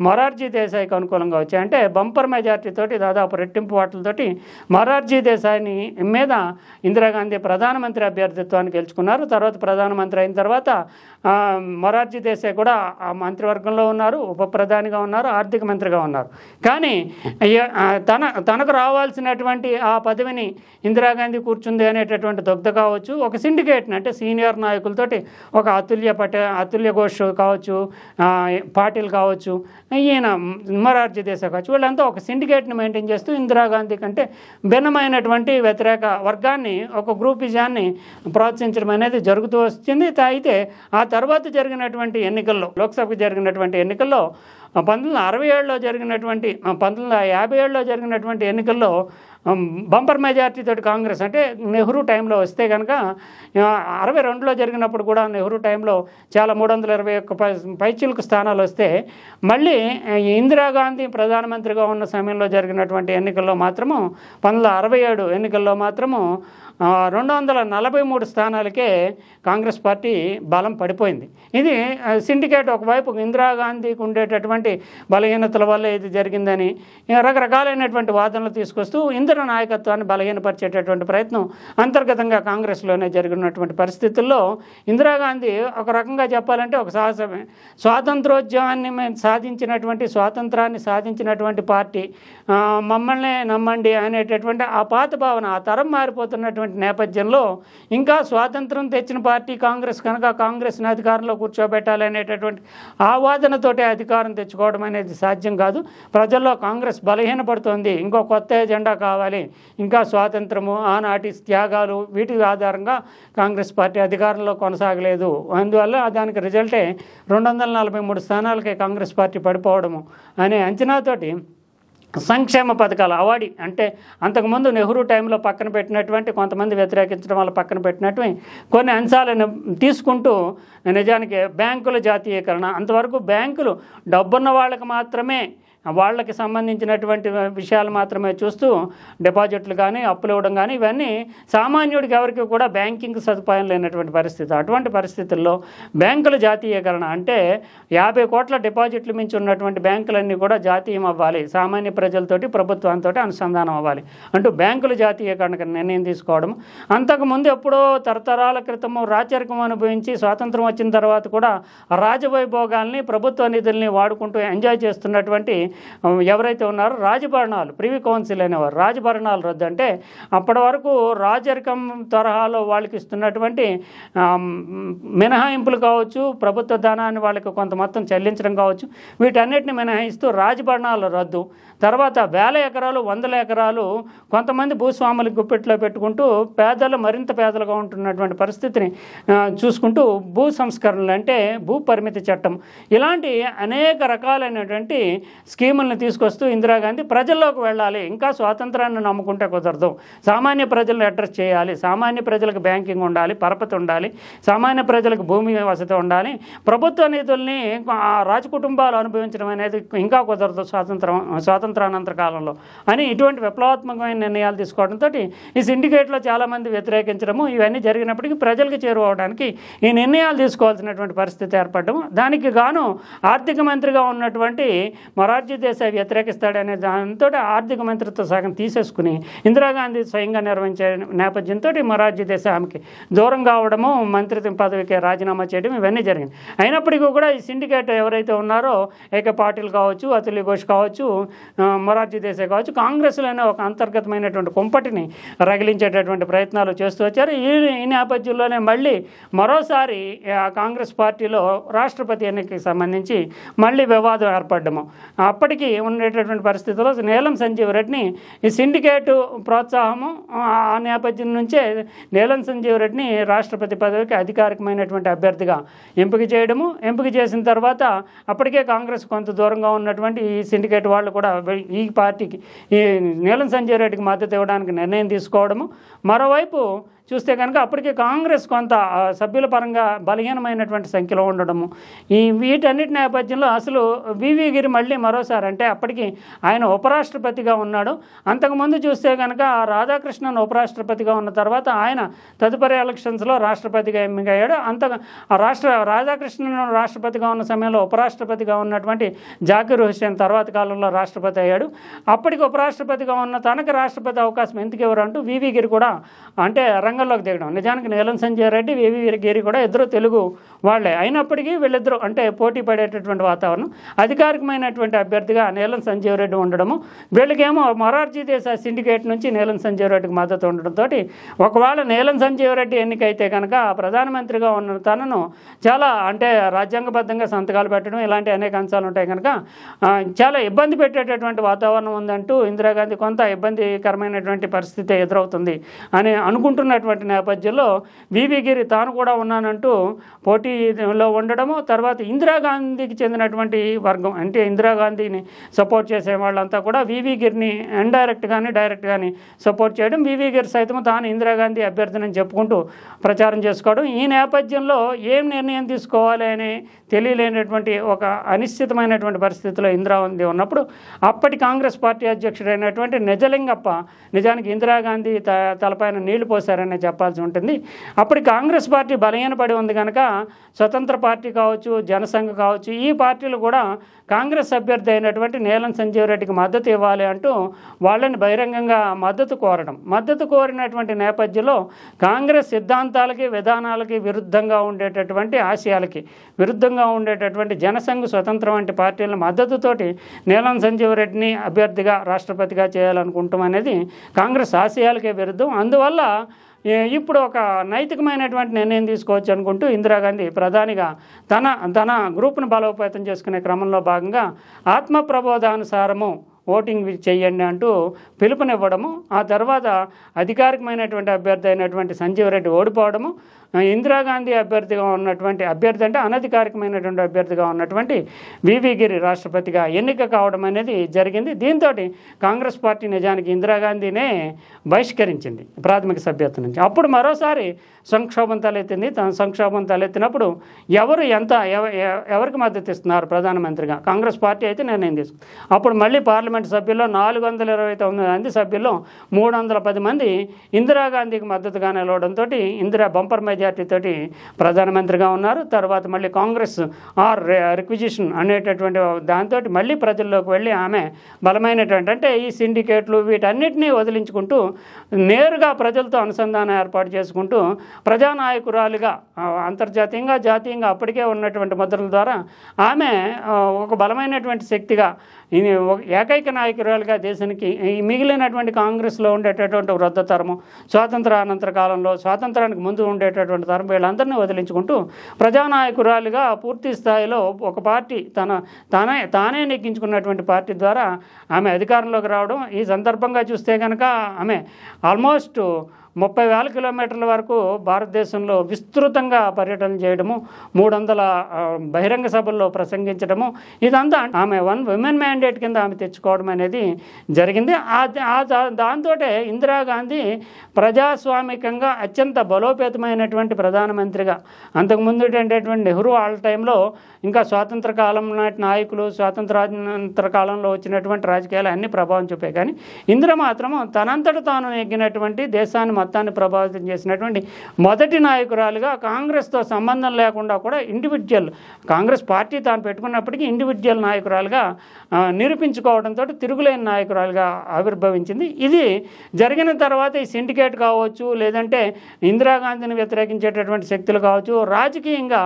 మొరార్జీ దేశాయ్కి అనుకూలంగా వచ్చాయి. అంటే బంపర్ మెజార్టీ తోటి దాదాపు రెట్టింపు ఓట్లతోటి మొరార్జీ దేశాయ్ని మీద ఇందిరాగాంధీ ప్రధానమంత్రి అభ్యర్థిత్వాన్ని గెలుచుకున్నారు. తర్వాత ప్రధానమంత్రి అయిన తర్వాత మొరార్జీ దేశాయ్ కూడా ఆ మంత్రివర్గంలో ఉన్నారు, ఉప ప్రధానిగా ఉన్నారు, ఆర్థిక మంత్రిగా ఉన్నారు. కానీ తనకు రావాల్సినటువంటి ఆ పదవిని ఇందిరాగాంధీ కూర్చుంది అనేటటువంటి దగ్ధ కావచ్చు, ఒక సిండికేట్ని అంటే సీనియర్ నాయకులతోటి ఒక అతుల్య ఘోష్ కావచ్చు, పాటిల్ కావచ్చు, ఈయన మొరార్జీ దేశాయ్ కావచ్చు, వీళ్ళంతా ఒక సిండికేట్ని మెయింటైన్ చేస్తూ ఇందిరాగాంధీ కంటే భిన్నమైనటువంటి వ్యతిరేక వర్గాన్ని ఒక గ్రూపిజాన్ని ప్రోత్సహించడం అనేది జరుగుతూ వచ్చింది. అయితే ఆ తర్వాత జరిగినటువంటి ఎన్నికల్లో లోక్సభకు జరిగినటువంటి ఎన్నికల్లో 1967లో జరిగినటువంటి 1957లో జరిగినటువంటి ఎన్నికల్లో బంపర్ మెజార్టీ తోటి కాంగ్రెస్ అంటే నెహ్రూ టైంలో వస్తే కనుక 62లో జరిగినప్పుడు కూడా నెహ్రూ టైంలో చాలా 321 పైచిలుకు స్థానాలు వస్తే మళ్ళీ ఇందిరాగాంధీ ప్రధానమంత్రిగా ఉన్న సమయంలో జరిగినటువంటి ఎన్నికల్లో మాత్రము 1967 ఎన్నికల్లో మాత్రము 243 స్థానాలకే కాంగ్రెస్ పార్టీ బలం పడిపోయింది. ఇది సిండికేట్ ఒకవైపు ఇందిరాగాంధీకి ఉండేటటువంటి బలహీనతల వల్ల ఇది జరిగిందని రకరకాలైనటువంటి వాదనలు తీసుకొస్తూ ఇందిరా నాయకత్వాన్ని బలహీనపరిచేటటువంటి ప్రయత్నం అంతర్గతంగా కాంగ్రెస్లోనే జరిగినటువంటి పరిస్థితుల్లో ఇందిరాగాంధీ ఒక రకంగా చెప్పాలంటే ఒక సాహసమే స్వాతంత్రోద్యమాన్ని స్వాతంత్రాన్ని సాధించినటువంటి పార్టీ, మమ్మల్నే నమ్మండి అనేటటువంటి ఆ పాత భావన, ఆ తరం మారిపోతున్నటువంటి ఉన్నటువంటి నేపథ్యంలో ఇంకా స్వాతంత్రం తెచ్చిన పార్టీ కాంగ్రెస్ కనుక కాంగ్రెస్ని అధికారంలో కూర్చోబెట్టాలి అనేటటువంటి ఆ వాదనతోటి అధికారం తెచ్చుకోవడం అనేది సాధ్యం కాదు. ప్రజల్లో కాంగ్రెస్ బలహీనపడుతోంది. ఇంకో కొత్త ఎజెండా కావాలి, ఇంకా స్వాతంత్రము, ఆనాటి త్యాగాలు, వీటి ఆధారంగా కాంగ్రెస్ పార్టీ అధికారంలో కొనసాగలేదు. అందువల్ల దానికి రిజల్టే 243 స్థానాలకే కాంగ్రెస్ పార్టీ పడిపోవడము అనే అంచనాతోటి సంక్షేమ పథకాలు అవాడి అంటే అంతకుముందు నెహ్రూ టైంలో పక్కన పెట్టినటువంటి కొంతమంది వ్యతిరేకించడం వల్ల పక్కన పెట్టినటువంటి కొన్ని అంశాలను తీసుకుంటూ నిజానికి బ్యాంకుల జాతీయకరణ, అంతవరకు బ్యాంకులు డబ్బున్న వాళ్ళకి మాత్రమే వాళ్ళకి సంబంధించినటువంటి విషయాలు మాత్రమే చూస్తూ డిపాజిట్లు కానీ అప్పులు ఇవ్వడం కానీ ఇవన్నీ సామాన్యుడికి ఎవరికి కూడా బ్యాంకింగ్ సదుపాయం లేనటువంటి పరిస్థితి. అటువంటి పరిస్థితుల్లో బ్యాంకుల జాతీయకరణ అంటే 50 కోట్ల డిపాజిట్లు మించి ఉన్నటువంటి బ్యాంకులన్నీ కూడా జాతీయం అవ్వాలి, సామాన్య ప్రజలతోటి ప్రభుత్వంతో అనుసంధానం అవ్వాలి అంటూ బ్యాంకుల జాతీయకరణకు నిర్ణయం తీసుకోవడం. అంతకుముందు ఎప్పుడో తరతరాల క్రితము రాచరికం అనుభవించి స్వాతంత్రం వచ్చిన తర్వాత కూడా రాజవైభోగాల్ని ప్రభుత్వ నిధుల్ని వాడుకుంటూ ఎంజాయ్ చేస్తున్నటువంటి ఎవరైతే ఉన్నారో రాజభరణాలు, ప్రివీ కౌన్సిల్ అనేవారు, రాజభరణాలు రద్దు అంటే అప్పటి వరకు రాజరికం తరహాలో వాళ్ళకి ఇస్తున్నటువంటి మినహాయింపులు కావచ్చు, ప్రభుత్వ ధనాన్ని వాళ్ళకి కొంత మొత్తం చెల్లించడం కావచ్చు, వీటన్నిటిని మినహాయిస్తూ రాజభరణాలు రద్దు. తర్వాత 1000 ఎకరాలు 100 ఎకరాలు కొంతమంది భూస్వాములకు గుప్పెట్లో పెట్టుకుంటూ పేదలు మరింత పేదలుగా ఉంటున్నటువంటి పరిస్థితిని చూసుకుంటూ భూ సంస్కరణలు అంటే భూ పరిమితి చట్టం ఇలాంటి అనేక రకాలైనటువంటి స్కీములను తీసుకొస్తూ ఇందిరాగాంధీ ప్రజల్లోకి వెళ్ళాలి, ఇంకా స్వాతంత్రాన్ని నమ్ముకుంటే కుదరదు, సామాన్య ప్రజలను అడ్రస్ చేయాలి, సామాన్య ప్రజలకు బ్యాంకింగ్ ఉండాలి, పరపతి ఉండాలి, సామాన్య ప్రజలకు భూమి వసతి ఉండాలి, ప్రభుత్వ నిధుల్ని రాజకుటుంబాలు అనుభవించడం అనేది ఇంకా కుదరదు స్వాతంత్రానంతర కాలంలో అని ఇటువంటి విప్లవాత్మకమైన నిర్ణయాలు తీసుకోవడంతో ఈ సిండికేట్లో చాలామంది వ్యతిరేకించడము ఇవన్నీ జరిగినప్పటికీ ప్రజలకు చేరువవడానికి ఈ నిర్ణయాలు తీసుకోవాల్సినటువంటి పరిస్థితి ఏర్పడడం. దానికి గాను ఆర్థిక మంత్రిగా ఉన్నటువంటి మొరార్జీ దేశాయ్ వ్యతిరేకిస్తాడనే దాంతో ఆర్థిక మంత్రిత్వ శాఖను తీసేసుకుని ఇందిరాగాంధీ స్వయంగా నిర్వహించే నేపథ్యంతో మొరార్జీ దేశాయ్ ఆమెకి దూరం కావడము, మంత్రి పదవికి రాజీనామా చేయడం ఇవన్నీ జరిగింది. అయినప్పటికీ కూడా ఈ సిండికేట్ ఎవరైతే ఉన్నారో ఏకే పాటిల్ కావచ్చు, అతుల్ ఘోష్ కావచ్చు, మొరార్జీ దేశాయ్ కావచ్చు, కాంగ్రెస్లోనే ఒక అంతర్గతమైనటువంటి కుంపటిని రగిలించేటటువంటి ప్రయత్నాలు చేస్తూ వచ్చారు. ఈ నేపథ్యంలోనే మళ్ళీ మరోసారి కాంగ్రెస్ పార్టీలో రాష్ట్రపతి ఎన్నికకి సంబంధించి మళ్ళీ వివాదం ఏర్పడ్డము. అప్పటికి ఉండేటటువంటి పరిస్థితుల్లో నీలం సంజీవ్ రెడ్డిని ఈ సిండికేటు ప్రోత్సాహము ఆ నేపథ్యం నుంచే నీలం సంజీవ్ రెడ్డిని రాష్ట్రపతి పదవికి అధికారికమైనటువంటి అభ్యర్థిగా ఎంపిక చేసిన తర్వాత అప్పటికే కాంగ్రెస్ కొంత దూరంగా ఉన్నటువంటి ఈ సిండికేట్ వాళ్ళు కూడా ఈ పార్టీకి ఈ నీలం సంజయ్ రెడ్డికి మద్దతు ఇవ్వడానికి నిర్ణయం తీసుకోవడము. మరోవైపు చూస్తే కనుక అప్పటికే కాంగ్రెస్ కొంత సభ్యుల పరంగా బలహీనమైనటువంటి సంఖ్యలో ఉండడము, వీటన్నిటి నేపథ్యంలో అసలు వివి గిరి మళ్ళీ మరోసారి అంటే అప్పటికి ఆయన ఉపరాష్ట్రపతిగా ఉన్నాడు. అంతకుముందు చూస్తే కనుక రాధాకృష్ణన్ ఉపరాష్ట్రపతిగా ఉన్న తర్వాత ఆయన తదుపరి ఎలక్షన్స్లో రాష్ట్రపతిగా ఎన్నికయ్యాడు. రాధాకృష్ణన్ రాష్ట్రపతిగా ఉన్న సమయంలో ఉపరాష్ట్రపతిగా ఉన్నటువంటి జాకిర్ హుస్సేన్ తర్వాత కాలంలో రాష్ట్రపతి అయ్యాడు. అప్పటికి ఉపరాష్ట్రపతిగా ఉన్న తనకు రాష్ట్రపతి అవకాశం ఎందుకు ఎవరు అంటూ వివి గిరి కూడా అంటే రంగంలోకి దిగడం. నిజానికి నీలం సంజయ్ రెడ్డి, వివి గిరి కూడా ఇద్దరు తెలుగు వాళ్లే అయినప్పటికీ వీళ్ళిద్దరూ అంటే పోటీ పడేటటువంటి వాతావరణం. అధికారికమైనటువంటి అభ్యర్థిగా నీలం సంజయ్ రెడ్డి ఉండడము, వీళ్ళకేమో మొరార్జీ దేశాయ్ సిండికేట్ నుంచి నీలం సంజయ్ రెడ్డికి మద్దతు ఉండడంతో ఒకవేళ నీలం సంజయ్ రెడ్డి ఎన్నికైతే కనుక ప్రధానమంత్రిగా ఉన్న తనను చాలా అంటే రాజ్యాంగబద్ధంగా సంతకాలు పెట్టడం ఇలాంటి అనేక అంశాలు ఉంటాయి కనుక చాలా ఇబ్బంది పెట్టేటటువంటి వాతావరణం ఉందంటూ ఇందిరాగాంధీ కొంత ఇబ్బందికరమైనటువంటి పరిస్థితి ఎదురవుతుంది అని అనుకుంటున్నటువంటి నేపథ్యంలో వివి గిరి తాను కూడా ఉన్నానంటూ పోటీలో ఉండడము. తర్వాత ఇందిరాగాంధీకి చెందినటువంటి వర్గం అంటే ఇందిరాగాంధీని సపోర్ట్ చేసే వాళ్ళంతా కూడా వివి గిరిని ఇండైరెక్ట్ కానీ డైరెక్ట్ కానీ సపోర్ట్ చేయడం, వివి గిరి సైతం తాను ఇందిరాగాంధీ అభ్యర్థిని చెప్పుకుంటూ ప్రచారం చేసుకోవడం. ఈ నేపథ్యంలో ఏం నిర్ణయం తీసుకోవాలి అని తెలియలేనటువంటి ఒక అనిశ్చితమైనటువంటి పరిస్థితిలో ఇందిరాగాంధీ ఉన్నప్పుడు అప్పటి కాంగ్రెస్ పార్టీ అధ్యక్షుడైనటువంటి నిజలింగప్ప నిజానికి ఇందిరాగాంధీ తలపైన నీళ్లు పోసారనే చెప్పాల్సి ఉంటుంది. అప్పటి కాంగ్రెస్ పార్టీ బలహీనపడి ఉంది కనుక స్వతంత్ర పార్టీ కావచ్చు, జనసంఘ్ కావచ్చు, ఈ పార్టీలు కూడా కాంగ్రెస్ అభ్యర్థి అయినటువంటి నీలం సంజీవ్ రెడ్డికి మద్దతు ఇవ్వాలి అంటూ వాళ్ళని బహిరంగంగా మద్దతు కోరినటువంటి నేపథ్యంలో కాంగ్రెస్ సిద్ధాంతాలకి విధానాలకి విరుద్ధంగా ఉండేటటువంటి ఆశయాలకి విరుద్ధంగా ఉండేటటువంటి జనసంఘ్, స్వతంత్రం వంటి పార్టీల మద్దతుతోటి నీలం సంజీవ్ రెడ్డిని అభ్యర్థిగా రాష్ట్రపతిగా చేయాలనుకుంటాం అనేది కాంగ్రెస్ ఆశయాలకే విరుద్ధం. అందువల్ల ఇప్పుడు ఒక నైతికమైనటువంటి నిర్ణయం తీసుకోవచ్చు అనుకుంటూ ఇందిరాగాంధీ ప్రధానిగా తన గ్రూప్ను బలోపేతం చేసుకునే క్రమంలో భాగంగా ఆత్మ ప్రబోధానుసారము ఓటింగ్ చేయండి అంటూ పిలుపునివ్వడము, ఆ తర్వాత అధికారికమైనటువంటి అభ్యర్థి అయినటువంటి సంజీవ్ రెడ్డి ఓడిపోవడము, ఇందిరాగాంధీ అభ్యర్థి అంటే అనధికారికమైనటువంటి అభ్యర్థిగా ఉన్నటువంటి వివి గిరి రాష్ట్రపతిగా ఎన్నిక కావడం అనేది జరిగింది. దీంతో కాంగ్రెస్ పార్టీ నిజానికి ఇందిరాగాంధీనే బహిష్కరించింది ప్రాథమిక సభ్యత్వం నుంచి. అప్పుడు మరోసారి సంక్షోభం తలెత్తింది. తన సంక్షోభం తలెత్తినప్పుడు ఎవరికి మద్దతు ఇస్తున్నారు ప్రధానమంత్రిగా? కాంగ్రెస్ పార్టీ అయితే నిర్ణయం తీసుకుంది. అప్పుడు మళ్ళీ పార్లమెంట్ సభ్యుల్లో 429 మంది సభ్యుల్లో 310 మంది ఇందిరాగాంధీకి మద్దతుగా నిలవడంతో బంపర్ మెజార్టీ తోటి ప్రధానమంత్రిగా ఉన్నారు. తర్వాత మళ్ళీ కాంగ్రెస్ రిక్విజిషన్ అనేటటువంటి దాంతో మళ్ళీ ప్రజల్లోకి వెళ్ళి ఆమె బలమైనటువంటి అంటే ఈ సిండికేట్లు వీటన్నిటినీ వదిలించుకుంటూ నేరుగా ప్రజలతో అనుసంధానం ఏర్పాటు చేసుకుంటూ ప్రజానాయకురాలుగా అంతర్జాతీయంగా జాతీయంగా అప్పటికే ఉన్నటువంటి ముద్రల ద్వారా ఆమె ఒక బలమైనటువంటి శక్తిగా ఏకైక నాయకురాలుగా దేశానికి మిగిలినటువంటి కాంగ్రెస్లో ఉండేటటువంటి వృద్ధ తరము, స్వాతంత్రానంతర కాలంలో స్వాతంత్రానికి ముందు ఉండేటటువంటి తరం వీళ్ళందరినీ వదిలించుకుంటూ ప్రజానాయకురాలుగా పూర్తి స్థాయిలో ఒక పార్టీ తానే నెగ్గించుకున్నటువంటి పార్టీ ద్వారా ఆమె అధికారంలోకి రావడం. ఈ సందర్భంగా చూస్తే కనుక ఆమె ఆల్మోస్ట్ 30,000 కిలోమీటర్ల వరకు భారతదేశంలో విస్తృతంగా పర్యటన చేయడము, 300 బహిరంగ సభల్లో ప్రసంగించడము, ఇదంతా ఆమె విమెన్ మ్యాండేట్ కింద ఆమె తెచ్చుకోవడం అనేది జరిగింది. దాంతో ఇందిరాగాంధీ ప్రజాస్వామికంగా అత్యంత బలోపేతమైనటువంటి ప్రధానమంత్రిగా, అంతకుముందు ఉండేటువంటి నెహ్రూ వాళ్ళ టైంలో ఇంకా స్వాతంత్ర కాలం నాటి నాయకులు స్వాతంత్రానంతర కాలంలో వచ్చినటువంటి రాజకీయాలు అన్ని ప్రభావం చూపే, కానీ ఇందిర మాత్రము తనంతట తాను నెగ్గినటువంటి దేశాన్ని మొత్తాన్ని ప్రభావితం చేసినటువంటి మొదటి నాయకురాలుగా కాంగ్రెస్తో సంబంధం లేకుండా కూడా కాంగ్రెస్ పార్టీ తాను పెట్టుకున్నప్పటికీ ఇండివిజువల్ నాయకురాలుగా నిరూపించుకోవడంతో తిరుగులేని నాయకురాలుగా ఆవిర్భవించింది. ఇది జరిగిన తర్వాత ఈ సిండికేట్ కావచ్చు, లేదంటే ఇందిరాగాంధీని వ్యతిరేకించేటటువంటి శక్తులు కావచ్చు, రాజకీయంగా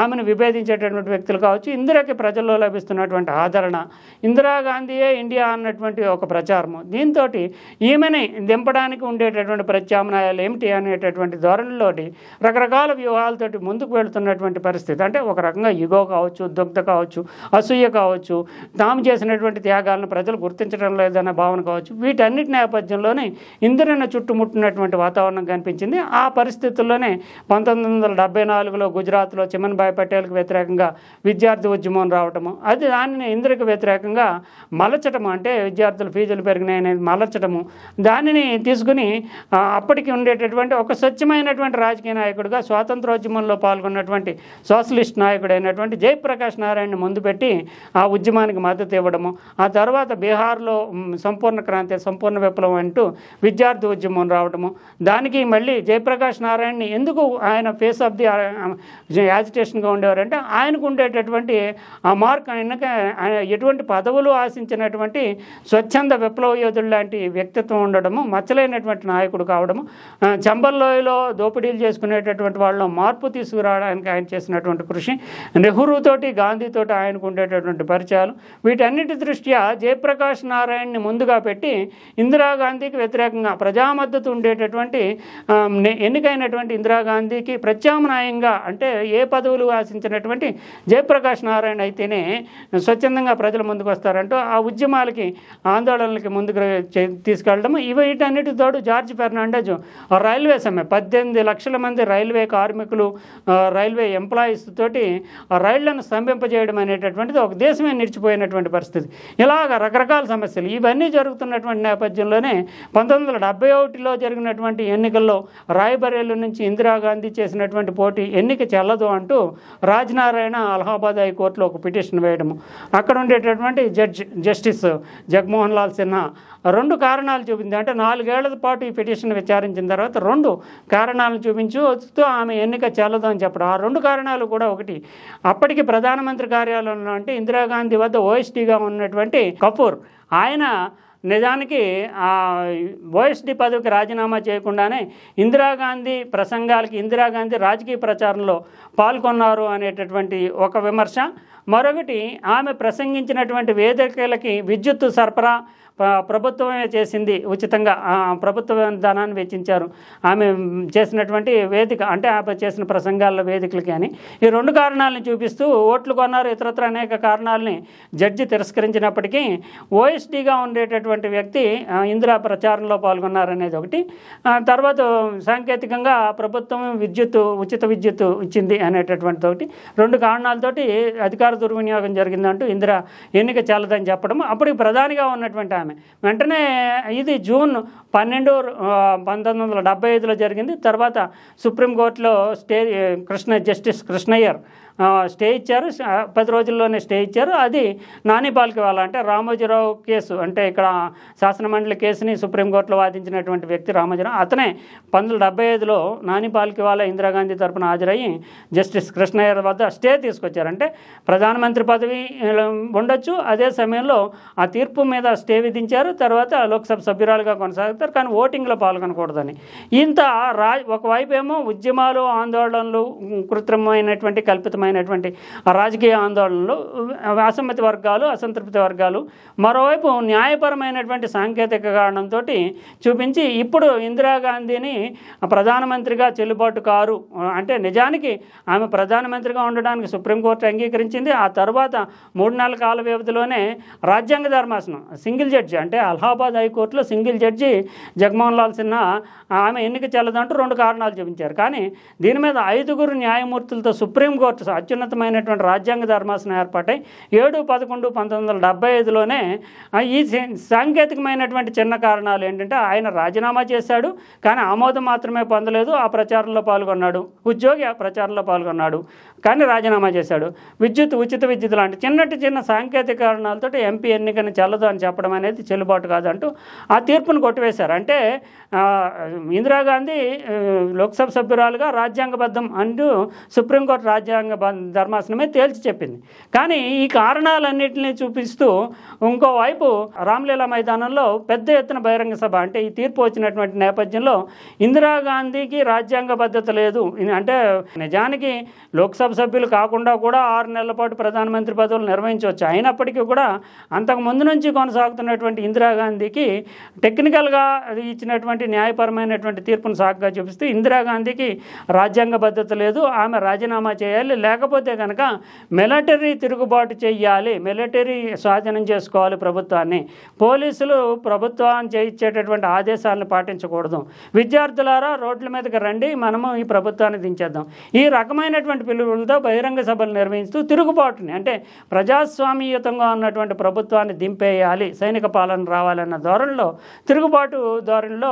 ఆమెను విభేదించేటటువంటి వ్యక్తులు కావచ్చు, ఇందిరాకి ప్రజల్లో లభిస్తున్నటువంటి ఆదరణ, ఇందిరాగాంధీయే ఇండియా అన్నటువంటి ఒక ప్రచారము, దీంతో ఈమెని దింపడానికి ఉండేటటువంటి ప్రత్యామ్నాయాలు ఏమిటి అనేటటువంటి ధోరణిలోటి రకరకాల వ్యూహాలతోటి ముందుకు వెళుతున్నటువంటి పరిస్థితి. అంటే ఒక రకంగా ఇగో కావచ్చు, దుగ్ధ కావచ్చు, అసూయ కావచ్చు, తాము చేసినటువంటి త్యాగాలను ప్రజలు గుర్తించడం లేదన్న భావన కావచ్చు, వీటన్నిటి నేపథ్యంలోనే ఇందిరను చుట్టుముట్టినటువంటి వాతావరణం కనిపించింది. ఆ పరిస్థితుల్లోనే 1974లో గుజరాత్లో చిమన్భాయ్ పటేల్కి వ్యతిరేకంగా విద్యార్థి ఉద్యమం రావటము, అది దానిని ఇందిరకు వ్యతిరేకంగా మలచటము, అంటే విద్యార్థుల ఫీజులు పెరిగినాయని మలచటము, దానిని తీసుకుని అప్పటికి ఉండేటటువంటి ఒక స్వచ్ఛమైనటువంటి రాజకీయ నాయకుడిగా స్వాతంత్రోద్యమంలో పాల్గొన్నటువంటి సోషలిస్ట్ నాయకుడైనటువంటి జయప్రకాష్ నారాయణని ముందు పెట్టి ఆ ఉద్యమానికి మద్దతు ఇవ్వడము, ఆ తర్వాత బీహార్లో సంపూర్ణ విప్లవం అంటూ విద్యార్థి ఉద్యమం రావడము, దానికి మళ్ళీ జయప్రకాష్ నారాయణని ఎందుకు ఆయన ఫేస్ ఆఫ్ ది యాజిటేషన్గా ఉండేవారంటే ఆయనకు ఉండేటటువంటి ఆ మార్క్, ఎటువంటి పదవులు ఆశించినటువంటి స్వచ్ఛంద విప్లవ యోధుడు లాంటి వ్యక్తిత్వం ఉండడము, మచ్చలైనటువంటి నాయకుడు కావడము, చంబల్లోయలో దోపిడీలు చేసుకునేటటువంటి వాళ్ళలో మార్పు తీసుకురావడానికి ఆయన చేసినటువంటి కృషి, నెహ్రూతోటి గాంధీతోటి ఆయనకు ఉండేటటువంటి పరిచయాలు, వీటన్నిటి దృష్ట్యా జయప్రకాష్ నారాయణని ముందుగా పెట్టి ఇందిరాగాంధీకి వ్యతిరేకంగా ప్రజామద్దతు ఉండేటటువంటి ఎన్నికైనటువంటి ఇందిరాగాంధీకి ప్రత్యామ్నాయంగా, అంటే ఏ పదవులు ఆశించినటువంటి జయప్రకాష్ నారాయణ అయితేనే స్వచ్ఛందంగా ప్రజల ముందుకు వస్తారంటూ ఆ ఉద్యమాలకి ఆందోళనలకి ముందుకు తీసుకెళ్ళడము, వీటన్నిటి తోడు జార్జ్ ఫెర్నాండెజ్ రైల్వే సమ్మె 18 లక్షల మంది రైల్వే కార్మికులు, రైల్వే ఎంప్లాయీస్ తోటి రైళ్లను స్తంభింపజేయడం అనేటటువంటిది ఒక దేశమే నిలిచిపోయినటువంటి పరిస్థితి. ఇలాగ రకరకాల సమస్యలు ఇవన్నీ జరుగుతున్నటువంటి నేపథ్యంలోనే 1971లో జరిగినటువంటి ఎన్నికల్లో రాయ్బరేలీ నుంచి ఇందిరాగాంధీ చేసినటువంటి పోటీ ఎన్నిక చెల్లదు అంటూ రాజ్నారాయణ అలహాబాద్ హైకోర్టులో ఒక పిటిషన్ వేయడము, అక్కడ ఉండేటటువంటి జస్టిస్ జగమోహన్ లాల్ సిన్హా 2 కారణాలు చూపింది. అంటే 4 ఏళ్ల పాటు ఈ పిటిషన్ విచారించిన తర్వాత 2 కారణాలను చూపించుతూ ఆమె ఎన్నిక చెల్లదు అని చెప్పడం. ఆ 2 కారణాలు కూడా, ఒకటి అప్పటికి ప్రధానమంత్రి కార్యాలయంలో అంటే ఇందిరాగాంధీ వద్ద ఓఎస్టీగా ఉన్నటువంటి కపూర్, ఆయన నిజానికి ఓఎస్డీ పదవికి రాజీనామా చేయకుండానే ఇందిరాగాంధీ ప్రసంగాలకి ఇందిరాగాంధీ రాజకీయ ప్రచారంలో పాల్గొన్నారు అనేటటువంటి ఒక విమర్శ. మరొకటి, ఆమె ప్రసంగించినటువంటి వేదికలకి విద్యుత్ సరఫరా ప్రభుత్వమే చేసింది, ఉచితంగా ప్రభుత్వ ధనాన్ని వెచ్చించారు ఆమె చేసినటువంటి వేదిక, అంటే ఆమె చేసిన ప్రసంగాల వేదికలకి అని ఈ రెండు కారణాలను చూపిస్తూ ఓట్లు కొన్నారు, ఇతరత్ర అనేక కారణాలని జడ్జి తిరస్కరించినప్పటికీ ఓఎస్డీగా ఉండేటటువంటి వ్యక్తి ఇందిరా ప్రచారంలో పాల్గొన్నారనేది ఒకటి. తర్వాత సాంకేతికంగా ప్రభుత్వం ఉచిత విద్యుత్ ఇచ్చింది అనేటటువంటిది ఒకటి. రెండు కారణాలతోటి అధికార దుర్వినియోగం జరిగిందంటూ ఇందిరా ఎన్నిక చెల్లదని చెప్పడం. అప్పటికి ప్రధానిగా ఉన్నటువంటి ఆమె వెంటనే ఇది జూన్ 12, 1975లో జరిగింది. తర్వాత సుప్రీంకోర్టులో జస్టిస్ కృష్ణయ్యర్ స్టే ఇచ్చారు, 10 రోజుల్లోనే స్టే ఇచ్చారు. అది నాని పాల్కివాలా అంటే రామోజీరావు కేసు, అంటే ఇక్కడ శాసనమండలి కేసుని సుప్రీంకోర్టులో వాదించినటువంటి వ్యక్తి రామోజీరావు, అతనే 1975లో నాని పాల్కివాలా ఇందిరాగాంధీ తరపున హాజరయ్యి జస్టిస్ కృష్ణయ్యర్ వద్ద స్టే తీసుకొచ్చారు. అంటే ప్రధానమంత్రి పదవి ఉండొచ్చు, అదే సమయంలో ఆ తీర్పు మీద స్టే విధించారు. తర్వాత లోక్సభ సభ్యురాలుగా కొనసాగుతారు, కానీ ఓటింగ్లో పాల్గొనకూడదని. ఇంత ఒకవైపు ఏమో ఉద్యమాలు, ఆందోళనలు, కృత్రిమైనటువంటి కల్పితమైనటువంటి రాజకీయ ఆందోళనలు, అసమ్మతి వర్గాలు, అసంతృప్తి వర్గాలు, మరోవైపు న్యాయపరమైనటువంటి సాంకేతిక కారణంతో చూపించి ఇప్పుడు ఇందిరాగాంధీని ప్రధానమంత్రిగా చెల్లుబాటు కారు అంటే నిజానికి ఆమె ప్రధానమంత్రిగా ఉండడానికి సుప్రీంకోర్టు అంగీకరించింది. ఆ తర్వాత 3 నెలల కాల వ్యవధిలోనే రాజ్యాంగ ధర్మాసనం సింగిల్ జడ్జి, అంటే అలహాబాద్ హైకోర్టులో సింగిల్ జడ్జి జగన్మోహన్ లాల్ సిన్హా ఆమె ఎన్నిక చెల్లదంటూ 2 కారణాలు చూపించారు. కానీ దీని మీద 5 న్యాయమూర్తులతో సుప్రీంకోర్టు అత్యున్నతమైనటువంటి రాజ్యాంగ ధర్మాసనం ఏర్పాటై 7/11/1975లోనే ఈ సాంకేతికమైనటువంటి చిన్న కారణాలు ఏంటంటే ఆయన రాజీనామా చేశాడు, కానీ ఆమోదం మాత్రమే పొందలేదు, ఆ ప్రచారంలో పాల్గొన్నాడు, ఉద్యోగి ఆ ప్రచారంలో పాల్గొన్నాడు కానీ రాజీనామా చేశాడు. ఉచిత విద్యుత్ లాంటి చిన్న సాంకేతిక కారణాలతో ఎంపీ ఎన్నికని చెల్లదు అని చెప్పడం అనేది చెల్లుబాటు కాదంటూ ఆ తీర్పును కొట్టివేశారు. అంటే ఇందిరాగాంధీ లోక్సభ సభ్యురాలుగా రాజ్యాంగబద్ధం అంటూ సుప్రీంకోర్టు రాజ్యాంగ ధర్మాసనమే తేల్చి చెప్పింది. కానీ ఈ కారణాలన్నింటినీ చూపిస్తూ ఇంకోవైపు రామ్లీలా మైదానంలో పెద్ద ఎత్తున బహిరంగ సభ, అంటే ఈ తీర్పు వచ్చినటువంటి నేపథ్యంలో ఇందిరాగాంధీకి రాజ్యాంగబద్ధత లేదు, అంటే నిజానికి లోక్సభ సభ్యులు కాకుండా కూడా 6 నెలల పాటు ప్రధానమంత్రి పదవులు నిర్వహించవచ్చు. అయినప్పటికీ కూడా అంతకు ముందు నుంచి కొనసాగుతున్నటువంటి ఇందిరాగాంధీకి టెక్నికల్గా ఇచ్చినటువంటి న్యాయపరమైనటువంటి తీర్పును సాకుగా చూపిస్తూ ఇందిరాగాంధీకి రాజ్యాంగబద్ధత లేదు, ఆమె రాజీనామా చేయాలి, లేకపోతే కనుక మిలిటరీ తిరుగుబాటు చేయాలి, మిలిటరీ స్వాధీనం చేసుకోవాలి ప్రభుత్వాన్ని, పోలీసులు ప్రభుత్వాన్ని చేయించేటటువంటి ఆదేశాలను పాటించకూడదు, విద్యార్థులారా రోడ్ల మీదకి రండి, మనము ఈ ప్రభుత్వాన్ని దించేద్దాం, ఈ రకమైనటువంటి పిలుపులతో బహిరంగ సభలు నిర్వహిస్తూ తిరుగుబాటుని, అంటే ప్రజాస్వామ్యయుతంగా ఉన్నటువంటి ప్రభుత్వాన్ని దింపేయాలి, సైనిక పాలన రావాలన్న ధోరణిలో, తిరుగుబాటు ధోరణిలో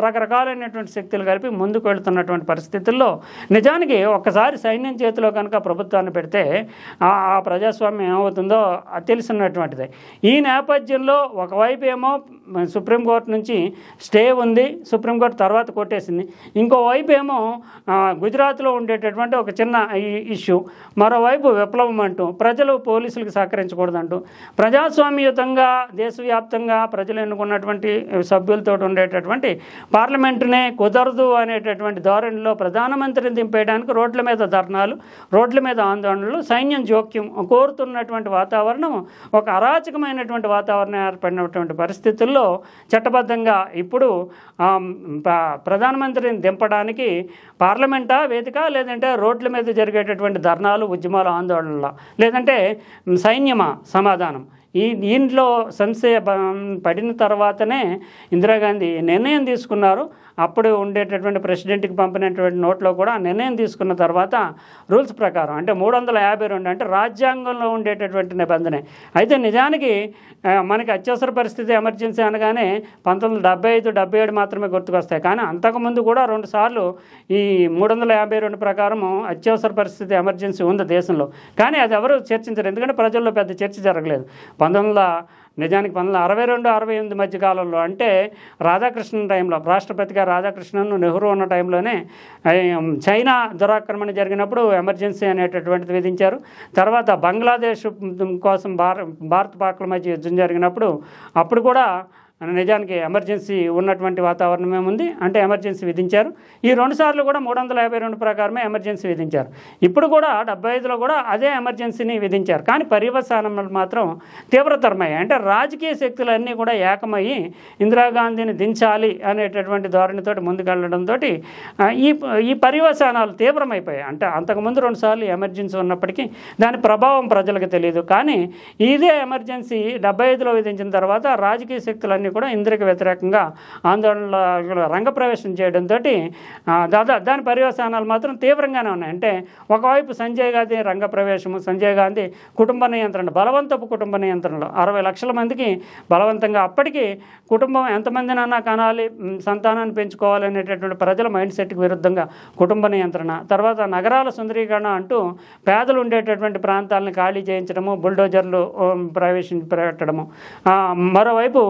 రకరకాలైనటువంటి శక్తులు కలిపి ముందుకు వెళుతున్నటువంటి పరిస్థితుల్లో నిజానికి ఒక్కసారి సైన్యం చేతిలో కనుక ప్రభుత్వాన్ని పెడితే ఆ ప్రజాస్వామ్యం ఏమవుతుందో తెలిసినటువంటిదే. ఈ నేపథ్యంలో ఒకవైపు ఏమో సుప్రీంకోర్టు నుంచి స్టే ఉంది, సుప్రీంకోర్టు తర్వాత కొట్టేసింది, ఇంకోవైపు ఏమో గుజరాత్లో ఉండేటటువంటి ఒక చిన్న ఇష్యూ, మరోవైపు విప్లవం అంటూ ప్రజలు పోలీసులకు సహకరించకూడదంటూ ప్రజాస్వామ్యయుతంగా దేశవ్యాప్తంగా ప్రజలు ఎన్నుకున్నటువంటి సభ్యులతో ఉండేటటువంటి పార్లమెంటునే కుదరదు అనేటటువంటి ధోరణిలో ప్రధానమంత్రిని దింపేయడానికి రోడ్ల మీద ధర్నాలు, రోడ్ల మీద ఆందోళనలు, సైన్యం జోక్యం కోరుతున్నటువంటి వాతావరణం, ఒక అరాచకమైనటువంటి వాతావరణం ఏర్పడినటువంటి పరిస్థితుల్లో చట్టబద్ధంగా ఇప్పుడు ప్రధానమంత్రిని దింపడానికి పార్లమెంటా వేదిక, లేదంటే రోడ్ల మీద జరిగేటటువంటి ధర్నాలు, ఉద్యమాలు, ఆందోళనల, లేదంటే సైన్యమా సమాధానం? దీంట్లో సంశయ పడిన తర్వాతనే ఇందిరాగాంధీ నిర్ణయం తీసుకున్నారు. అప్పుడు ఉండేటటువంటి ప్రెసిడెంట్కి పంపినటువంటి నోట్లో కూడా నిర్ణయం తీసుకున్న తర్వాత రూల్స్ ప్రకారం, అంటే 352 అంటే రాజ్యాంగంలో ఉండేటటువంటి నిబంధన. అయితే నిజానికి మనకి అత్యవసర పరిస్థితి, ఎమర్జెన్సీ అనగానే 1975, 77 మాత్రమే గుర్తుకొస్తాయి. కానీ అంతకుముందు కూడా 2 సార్లు ఈ 352 ప్రకారం అత్యవసర పరిస్థితి, ఎమర్జెన్సీ ఉంది దేశంలో. కానీ అది ఎవరు చర్చించరు, ఎందుకంటే ప్రజల్లో పెద్ద చర్చ జరగలేదు. నిజానికి 1962, 68 మధ్య కాలంలో, అంటే రాధాకృష్ణన్ టైంలో, రాష్ట్రపతిగా రాధాకృష్ణన్, నెహ్రూ ఉన్న టైంలోనే చైనా దురాక్రమణ జరిగినప్పుడు ఎమర్జెన్సీ అనేటటువంటిది విధించారు. తర్వాత బంగ్లాదేశ్ కోసం భారత్ పాక్ల మధ్య యుద్ధం జరిగినప్పుడు అప్పుడు కూడా నిజానికి ఎమర్జెన్సీ ఉన్నటువంటి వాతావరణమే ఉంది, అంటే ఎమర్జెన్సీ విధించారు. ఈ 2 సార్లు కూడా 352 ప్రకారమే ఎమర్జెన్సీ విధించారు. ఇప్పుడు కూడా 75లో కూడా అదే ఎమర్జెన్సీని విధించారు. కానీ పర్యవసానాలు మాత్రం తీవ్రతరమయ్యాయి. అంటే రాజకీయ శక్తులన్నీ కూడా ఏకమయ్యి ఇందిరాగాంధీని దించాలి అనేటటువంటి ధోరణితో ముందుకెళ్లడంతో ఈ పర్యవసానాలు తీవ్రమైపోయాయి. అంటే అంతకుముందు 2 సార్లు ఎమర్జెన్సీ ఉన్నప్పటికీ దాని ప్రభావం ప్రజలకు తెలియదు. కానీ ఇదే ఎమర్జెన్సీ 75లో విధించిన తర్వాత రాజకీయ శక్తులన్నీ కూడా ఇందిరకు వ్యతిరేకంగా ఆందోళనలో రంగప్రవేశం చేయడంతో దాని పర్యవసానాలు మాత్రం తీవ్రంగానే ఉన్నాయి. అంటే ఒకవైపు సంజయ్ గాంధీ రంగప్రవేశము, సంజయ్ గాంధీ కుటుంబ నియంత్రణ, బలవంతపు కుటుంబ నియంత్రణలో 60 లక్షల మందికి బలవంతంగా, అప్పటికి కుటుంబం ఎంతమందినన్నా కనాలి, సంతానాన్ని పెంచుకోవాలనేటటువంటి ప్రజల మైండ్ సెట్కి విరుద్ధంగా కుటుంబ నియంత్రణ, తర్వాత నగరాల సుందరీకరణ అంటూ పేదలు ఉండేటటువంటి ప్రాంతాలను ఖాళీ చేయించడము, బుల్డోజర్లు ప్రవేశపెట్టడము, మరోవైపు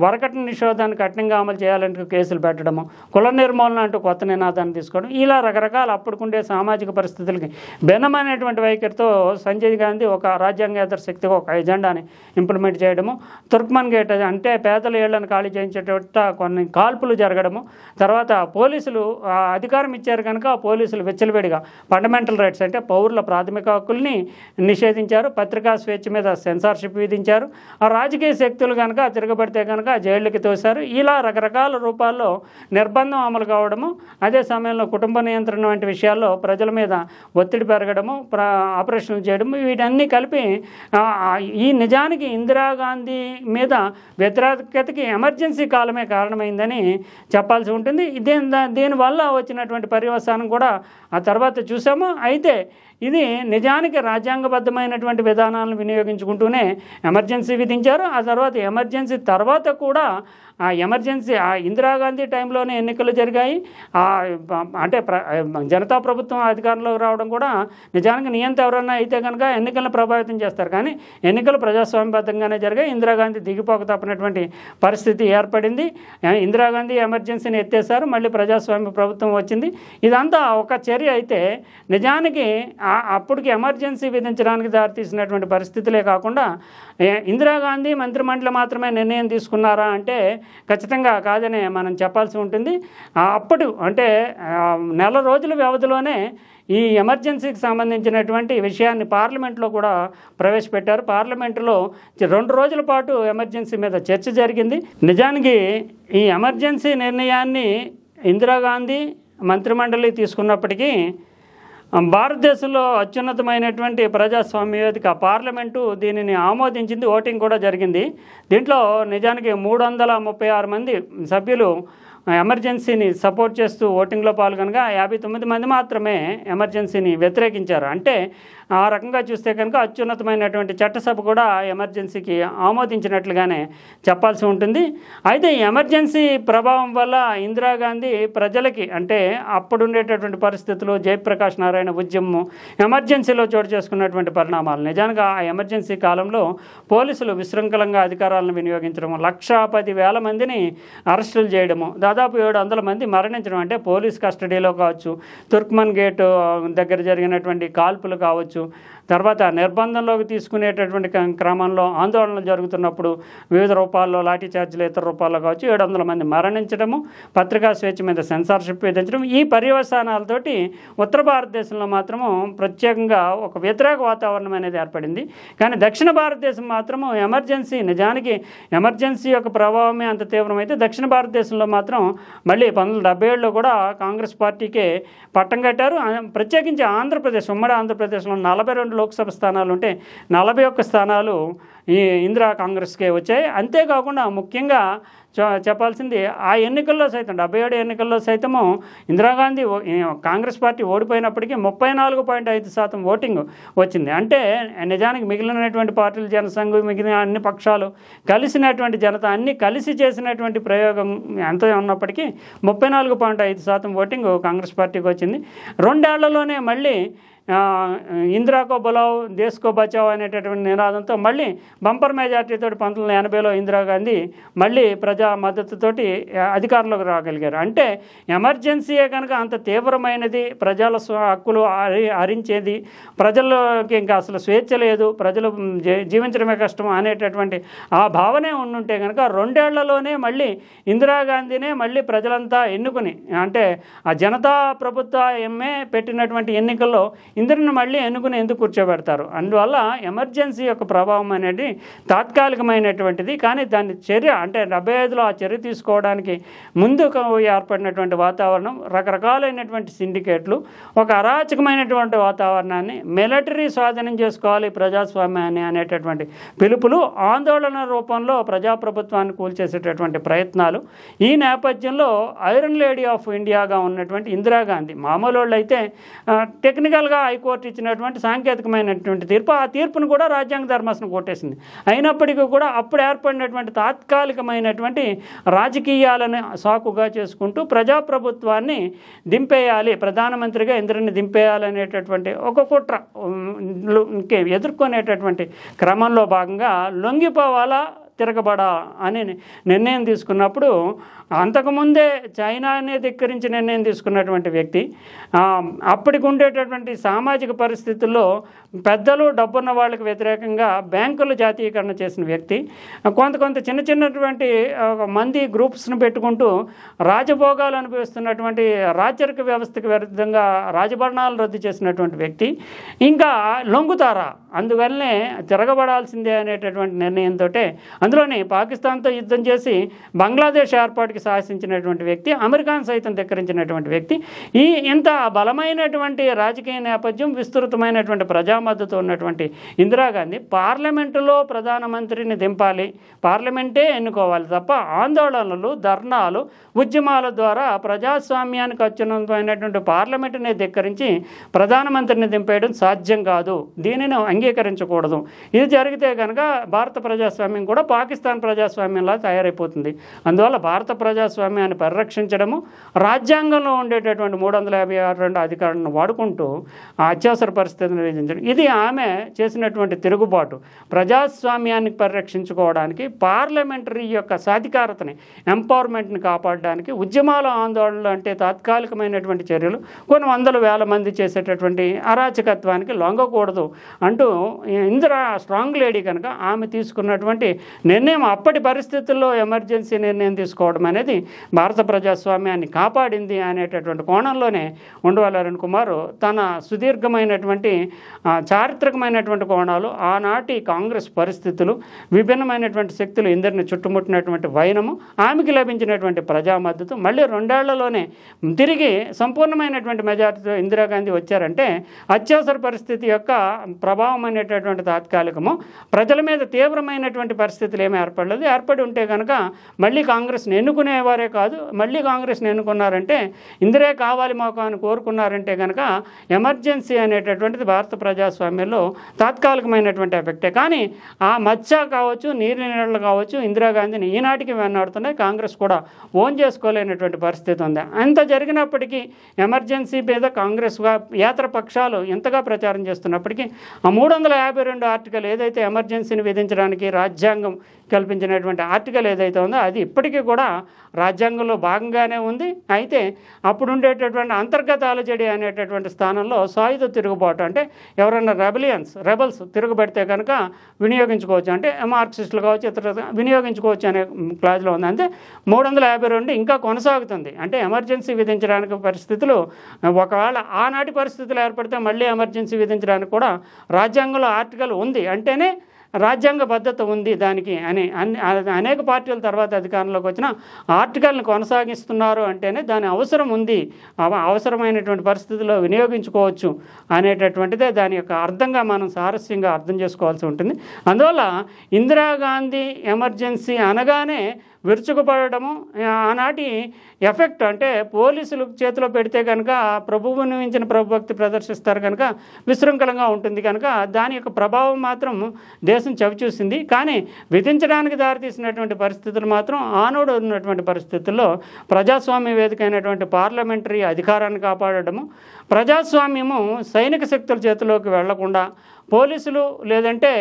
వరకట్న నిషేధాన్ని కఠినంగా అమలు చేయాలంటూ కేసులు పెట్టడము, కుల నిర్మూలన అంటూ కొత్త నినాదాన్ని తీసుకోవడం, ఇలా రకరకాల అప్పుడుకుండే సామాజిక పరిస్థితులకి భిన్నమైనటువంటి వైఖరితో సంజయ్ గాంధీ ఒక రాజ్యాంగేతర శక్తిగా ఒక ఎజెండాని ఇంప్లిమెంట్ చేయడము, తుర్క్మన్ గేట్ అంటే పేదల ఇళ్లను ఖాళీ చేయించేట కొన్ని కాల్పులు జరగడము, తర్వాత పోలీసులు అధికారం ఇచ్చారు కనుక పోలీసులు విచ్చలవిడిగా ఫండమెంటల్ రైట్స్ అంటే పౌరుల ప్రాథమిక హక్కుల్ని నిషేధించారు, పత్రికా స్వేచ్ఛ మీద సెన్సార్షిప్ విధించారు, ఆ రాజకీయ శక్తులు కనుక తిరగబడితే కనుక జైళ్ళకి తోశారు. ఇలా రకరకాల రూపాల్లో నిర్బంధం అమలు కావడము, అదే సమయంలో కుటుంబ నియంత్రణ వంటి విషయాల్లో ప్రజల మీద ఒత్తిడి పెరగడము, ఆపరేషన్లు చేయడము, వీటన్నీ కలిపి ఈ నిజానికి ఇందిరాగాంధీ మీద వ్యతిరేకతకి ఎమర్జెన్సీ కాలమే కారణమైందని చెప్పాల్సి ఉంటుంది. దీనివల్ల వచ్చినటువంటి పర్యవసానం కూడా ఆ తర్వాత చూసాము. అయితే ఇది నిజానికి రాజ్యాంగబద్ధమైనటువంటి విధానాలను వినియోగించుకుంటూనే ఎమర్జెన్సీ విధించారు. ఆ తర్వాత ఎమర్జెన్సీ తర్వాత కూడా ఆ ఎమర్జెన్సీ ఇందిరాగాంధీ టైంలోనే ఎన్నికలు జరిగాయి. అంటే జనతా ప్రభుత్వం అధికారంలోకి రావడం కూడా నిజానికి నియంత ఎవరన్నా అయితే కనుక ఎన్నికలను ప్రభావితం చేస్తారు. కానీ ఎన్నికలు ప్రజాస్వామ్యబద్ధంగానే జరిగాయి. ఇందిరాగాంధీ దిగిపోక తప్పనటువంటి పరిస్థితి ఏర్పడింది. ఇందిరాగాంధీ ఎమర్జెన్సీని ఎత్తేసారు, మళ్ళీ ప్రజాస్వామ్య ప్రభుత్వం వచ్చింది. ఇదంతా ఒక చర్య అయితే నిజానికి అప్పటికి ఎమర్జెన్సీ విధించడానికి దారితీసినటువంటి పరిస్థితులే కాకుండా ఇందిరాగాంధీ మంత్రిమండలి మాత్రమే నిర్ణయం తీసుకున్నారా అంటే ఖచ్చితంగా కాదనే మనం చెప్పాల్సి ఉంటుంది. అప్పుడు అంటే నెల రోజుల వ్యవధిలోనే ఈ ఎమర్జెన్సీకి సంబంధించినటువంటి విషయాన్ని పార్లమెంట్లో కూడా ప్రవేశపెట్టారు. పార్లమెంటులో 2 రోజుల పాటు ఎమర్జెన్సీ మీద చర్చ జరిగింది. నిజానికి ఈ ఎమర్జెన్సీ నిర్ణయాన్ని ఇందిరాగాంధీ మంత్రిమండలి తీసుకున్నప్పటికీ భారతదేశంలో అత్యున్నతమైనటువంటి ప్రజాస్వామ్య వేదిక పార్లమెంటు దీనిని ఆమోదించింది. ఓటింగ్ కూడా జరిగింది. దీంట్లో నిజానికి 336 మంది సభ్యులు ఎమర్జెన్సీని సపోర్ట్ చేస్తూ ఓటింగ్లో పాల్గొనగా 59 మంది మాత్రమే ఎమర్జెన్సీని వ్యతిరేకించారు. అంటే ఆ రకంగా చూస్తే కనుక అత్యున్నతమైనటువంటి చట్టసభ కూడా ఎమర్జెన్సీకి ఆమోదించినట్లుగానే చెప్పాల్సి ఉంటుంది. అయితే ఈ ఎమర్జెన్సీ ప్రభావం వల్ల ఇందిరాగాంధీ ప్రజలకి అంటే అప్పుడుండేటటువంటి పరిస్థితులు, జయప్రకాష్ నారాయణ ఉద్యమం, ఎమర్జెన్సీలో చోటు చేసుకున్నటువంటి పరిణామాలు, నిజానికి ఆ ఎమర్జెన్సీ కాలంలో పోలీసులు విశృంఖలంగా అధికారాలను వినియోగించడం, 1,10,000 మందిని అరెస్టులు చేయడము, దాదాపు 700 మంది మరణించడం, అంటే పోలీస్ కస్టడీలో కావచ్చు, తుర్క్మన్ గేట్ దగ్గర జరిగినటువంటి కాల్పులు కావచ్చు, తర్వాత నిర్బంధంలోకి తీసుకునేటటువంటి క్రమంలో ఆందోళనలు జరుగుతున్నప్పుడు వివిధ రూపాల్లో లాఠీ చార్జీలు ఇతర రూపాల్లో కావచ్చు 700 మంది మరణించడము, పత్రికా స్వేచ్ఛ మీద సెన్సార్షిప్ విధించడం, ఈ పర్యవసానాలతోటి ఉత్తర భారతదేశంలో మాత్రము ప్రత్యేకంగా ఒక వ్యతిరేక వాతావరణం అనేది ఏర్పడింది. కానీ దక్షిణ భారతదేశం మాత్రము ఎమర్జెన్సీ నిజానికి ఎమర్జెన్సీ యొక్క ప్రభావమే అంత తీవ్రమైతే దక్షిణ భారతదేశంలో మాత్రం మళ్ళీ 1977లో కూడా కాంగ్రెస్ పార్టీకే పట్టం కట్టారు. ప్రత్యేకించి ఆంధ్రప్రదేశ్, ఉమ్మడి ఆంధ్రప్రదేశ్లో 42 లోక్సభ స్థానాలు ఉంటే 41 స్థానాలు ఈ ఇందిరా కాంగ్రెస్కే వచ్చాయి. అంతేకాకుండా ముఖ్యంగా చెప్పాల్సింది ఆ ఎన్నికల్లో సైతం 77 ఎన్నికల్లో సైతము ఇందిరాగాంధీ కాంగ్రెస్ పార్టీ ఓడిపోయినప్పటికీ 34.5% ఓటింగ్ వచ్చింది. అంటే నిజానికి మిగిలినటువంటి పార్టీలు, జనసంఘ్, మిగిలిన అన్ని పక్షాలు కలిసినటువంటి జనత అన్ని కలిసి చేసినటువంటి ప్రయోగం ఎంత ఉన్నప్పటికీ 34.5% ఓటింగ్ కాంగ్రెస్ పార్టీకి వచ్చింది. 2 ఏళ్లలోనే మళ్ళీ ఇందిరాకో బులావ్ దేశ్కో బచావ్ అనేటటువంటి నినాదంతో మళ్ళీ బంపర్ మెజార్టీతో 1980లో ఇందిరాగాంధీ మళ్ళీ ప్రజా మద్దతుతోటి అధికారంలోకి రాగలిగారు. అంటే ఎమర్జెన్సీయే కనుక అంత తీవ్రమైనది, ప్రజల హక్కులు హరించేది, ప్రజల్లోకి ఇంకా అసలు స్వేచ్ఛ లేదు, ప్రజలు జీవించడమే కష్టం అనేటటువంటి ఆ భావనే ఉండుంటే కనుక 2 ఏళ్లలోనే మళ్ళీ ఇందిరాగాంధీనే మళ్ళీ ప్రజలంతా ఎన్నుకుని, అంటే ఆ జనతా ప్రభుత్వ పెట్టినటువంటి ఎన్నికల్లో ఇందిరను మళ్ళీ ఎన్నుకుని ఎందుకు కూర్చోబెడతారు? అందువల్ల ఎమర్జెన్సీ యొక్క ప్రభావం అనేది తాత్కాలికమైనటువంటిది. కానీ దాని చర్య అంటే 75లో ఆ చర్య తీసుకోవడానికి ముందుకు ఏర్పడినటువంటి వాతావరణం, రకరకాలైనటువంటి సిండికేట్లు, ఒక అరాచకమైనటువంటి వాతావరణాన్ని, మిలిటరీ స్వాధీనం చేసుకోవాలి ప్రజాస్వామ్యాన్ని అనేటటువంటి పిలుపులు, ఆందోళన రూపంలో ప్రజాప్రభుత్వాన్ని కూల్చేసేటటువంటి ప్రయత్నాలు. ఈ నేపథ్యంలో ఐరన్ లేడీ ఆఫ్ ఇండియాగా ఉన్నటువంటి ఇందిరాగాంధీ, మామూలు వాళ్ళు అయితే టెక్నికల్గా హైకోర్టు ఇచ్చినటువంటి సాంకేతికమైనటువంటి తీర్పు, ఆ తీర్పును కూడా రాజ్యాంగ ధర్మాసనం కొట్టేసింది. అయినప్పటికీ కూడా అప్పుడు ఏర్పడినటువంటి తాత్కాలికమైనటువంటి రాజకీయాలను సాకుగా చేసుకుంటూ ప్రజాప్రభుత్వాన్ని దింపేయాలి, ప్రధానమంత్రిగా ఇందిరని దింపేయాలనేటటువంటి ఒక కుట్ర ఎదుర్కొనేటటువంటి క్రమంలో భాగంగా లొంగిపోవాలా తిరగబడా అని నిర్ణయం తీసుకున్నప్పుడు, అంతకుముందే చైనానే ధిక్కరించి నిర్ణయం తీసుకున్నటువంటి వ్యక్తి, అప్పటికి ఉండేటటువంటి సామాజిక పరిస్థితుల్లో పెద్దలు డబ్బున్న వాళ్ళకి వ్యతిరేకంగా బ్యాంకులు జాతీయకరణ చేసిన వ్యక్తి, కొంత చిన్నటువంటి మంది గ్రూప్స్ను పెట్టుకుంటూ రాజభోగాలు అనుభవిస్తున్నటువంటి రాచరిక వ్యవస్థకు విరుద్ధంగా రాజభరణాలు రద్దు చేసినటువంటి వ్యక్తి ఇంకా లొంగుతారా? అందువల్లనే తిరగబడాల్సిందే అనేటటువంటి నిర్ణయంతో, అందులోని పాకిస్తాన్తో యుద్ధం చేసి బంగ్లాదేశ్ ఏర్పాటుకి సాహసించినటువంటి వ్యక్తి, అమెరికాను సైతం ధిక్కరించినటువంటి వ్యక్తి, ఇంత బలమైనటువంటి రాజకీయ నేపథ్యం, విస్తృతమైనటువంటి ప్రజా మద్దతు ఉన్నటువంటి ఇందిరాగాంధీ పార్లమెంటులో ప్రధానమంత్రిని దింపాలి, పార్లమెంటే ఎన్నుకోవాలి తప్ప ఆందోళనలు, ధర్నాలు, ఉద్యమాల ద్వారా ప్రజాస్వామ్యానికి అత్యున్నతమైనటువంటి పార్లమెంటుని ధిక్కరించి ప్రధానమంత్రిని దింపేయడం సాధ్యం కాదు, దీనిని అంగీకరించకూడదు. ఇది జరిగితే కనుక భారత ప్రజాస్వామ్యం కూడా పాకిస్తాన్ ప్రజాస్వామ్యంలా తయారైపోతుంది. అందువల్ల భారత ప్రజాస్వామ్యాన్ని పరిరక్షించడము, రాజ్యాంగంలో ఉండేటటువంటి 356 అధికారాలను వాడుకుంటూ ఆ అత్యవసర పరిస్థితిని విధించడం, ఇది ఆమె చేసినటువంటి తిరుగుబాటు. ప్రజాస్వామ్యాన్ని పరిరక్షించుకోవడానికి, పార్లమెంటరీ యొక్క సాధికారతని, ఎంపవర్మెంట్ని కాపాడడానికి ఉద్యమాల, ఆందోళనలు అంటే తాత్కాలికమైనటువంటి చర్యలు, కొన్ని వందల వేల మంది చేసేటటువంటి అరాచకత్వానికి లొంగకూడదు అంటూ ఇందిరా స్ట్రాంగ్ లేడీ కనుక ఆమె తీసుకున్నటువంటి నిర్ణయం, అప్పటి పరిస్థితుల్లో ఎమర్జెన్సీ నిర్ణయం తీసుకోవడం అనేది భారత ప్రజాస్వామ్యాన్ని కాపాడింది అనేటటువంటి కోణంలోనే ఉండవల్లి అరుణ్ కుమార్ తన సుదీర్ఘమైనటువంటి చారిత్రకమైనటువంటి కోణాలు, ఆనాటి కాంగ్రెస్ పరిస్థితులు, విభిన్నమైనటువంటి శక్తులు ఇందరిని చుట్టుముట్టినటువంటి వైనము, ఆమెకి లభించినటువంటి ప్రజా మద్దతు, మళ్ళీ 2 ఏళ్లలోనే తిరిగి సంపూర్ణమైనటువంటి మెజార్టీతో ఇందిరాగాంధీ వచ్చారంటే అత్యవసర పరిస్థితి యొక్క ప్రభావం అనేటటువంటి తాత్కాలికము, ప్రజల మీద తీవ్రమైనటువంటి పరిస్థితులు ఏమీ ఏర్పడలేదు. ఏర్పడి ఉంటే కనుక మళ్ళీ కాంగ్రెస్ని ఎన్నుకునేవారే కాదు, మళ్ళీ కాంగ్రెస్ని ఎన్నుకున్నారంటే, ఇందిరే కావాలి మాకు అని కోరుకున్నారంటే కనుక ఎమర్జెన్సీ అనేటటువంటిది భారత ప్రజాస్వామ్యంలో తాత్కాలికమైనటువంటి ఎఫెక్టే. కానీ ఆ మచ్చ కావచ్చు, నీళ్ళు కావచ్చు, ఇందిరాగాంధీని ఈనాటికి వెన్నాడుతున్నాయి. కాంగ్రెస్ కూడా ఓన్ చేసుకోలేనటువంటి పరిస్థితి ఉంది. అంత జరిగినప్పటికీ ఎమర్జెన్సీ మీద కాంగ్రెస్గా యాత్ర పక్షాలు ఎంతగా ప్రచారం చేస్తున్నప్పటికీ ఆ 352 ఆర్టికల్ ఏదైతే ఎమర్జెన్సీని విధించడానికి రాజ్యాంగం కల్పించినటువంటి ఆర్టికల్ ఏదైతే ఉందో అది ఇప్పటికీ కూడా రాజ్యాంగంలో భాగంగానే ఉంది. అయితే అప్పుడు ఉండేటటువంటి అంతర్గత అలజడి అనేటటువంటి స్థానంలో సాయుధ తిరుగుబాటు, అంటే ఎవరైనా రెబల్స్ తిరుగుబడితే కనుక వినియోగించుకోవచ్చు, అంటే మార్క్సిస్టులు కావచ్చు, ఇతర వినియోగించుకోవచ్చు అనే క్లాజ్లో ఉంది. అంటే 352 ఇంకా కొనసాగుతుంది. అంటే ఎమర్జెన్సీ విధించడానికి పరిస్థితులు, ఒకవేళ ఆనాటి పరిస్థితులు ఏర్పడితే మళ్ళీ ఎమర్జెన్సీ విధించడానికి కూడా రాజ్యాంగంలో ఆర్టికల్ ఉంది అంటేనే రాజ్యాంగ భద్రత ఉంది దానికి అని అనేక పార్టీల తర్వాత అధికారంలోకి వచ్చిన ఆర్టికల్ని కొనసాగిస్తున్నారు అంటేనే దాని అవసరం ఉంది, అవసరమైనటువంటి పరిస్థితుల్లో వినియోగించుకోవచ్చు అనేటటువంటిదే దాని యొక్క అర్థంగా మనం సారస్యంగా అర్థం చేసుకోవాల్సి ఉంటుంది. అందువల్ల ఇందిరాగాంధీ ఎమర్జెన్సీ అనగానే విరుచుకుపడము, ఆనాటి ఎఫెక్ట్ అంటే పోలీసులు చేతిలో పెడితే కనుక ప్రభువుని మించిన ప్రభుభక్తి ప్రదర్శిస్తారు కనుక విశృంఖలంగా ఉంటుంది కనుక దాని యొక్క ప్రభావం మాత్రం దేశం చవిచూసింది. కానీ విధించడానికి దారితీసినటువంటి పరిస్థితులు మాత్రం ఆనాడు ఉన్నటువంటి పరిస్థితుల్లో ప్రజాస్వామ్య వేదిక అయినటువంటి పార్లమెంటరీ అధికారాన్ని కాపాడడము, ప్రజాస్వామ్యము సైనిక శక్తుల చేతిలోకి వెళ్లకుండా పోలీసులు లేదంటే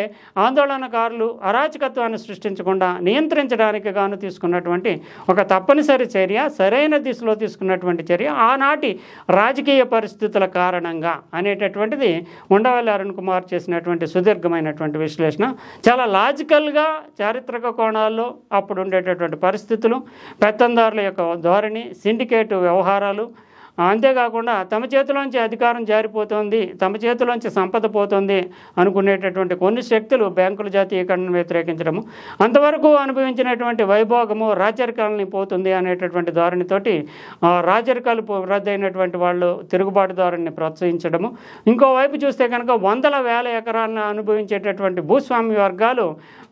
ఆందోళనకారులు అరాచకత్వాన్ని సృష్టించకుండా నియంత్రించడానికి గాను తీసుకున్నటువంటి ఒక తప్పనిసరి చర్య, సరైన దిశలో తీసుకున్నటువంటి చర్య ఆనాటి రాజకీయ పరిస్థితుల కారణంగా అనేటటువంటిది ఉండవల్లి అరుణ్ కుమార్ చేసినటువంటి సుదీర్ఘమైనటువంటి విశ్లేషణ. చాలా లాజికల్గా చారిత్రక కోణాల్లో అప్పుడు ఉండేటటువంటి పరిస్థితులు, పెత్తందారుల యొక్క ధోరణి, సిండికేట్ వ్యవహారాలు, అంతేకాకుండా తమ చేతిలోంచి అధికారం జారిపోతుంది, తమ చేతిలోంచి సంపద పోతుంది అనుకునేటటువంటి కొన్ని శక్తులు బ్యాంకుల జాతీయకరణను వ్యతిరేకించడము, అంతవరకు అనుభవించినటువంటి వైభోగము రాజరికాలని పోతుంది అనేటటువంటి ధోరణితోటి రాజరికాలు రద్దయినటువంటి వాళ్ళు తిరుగుబాటు ధోరణిని ప్రోత్సహించడము, ఇంకోవైపు చూస్తే కనుక వందల వేల ఎకరాలను అనుభవించేటటువంటి భూస్వామ్య వర్గాలు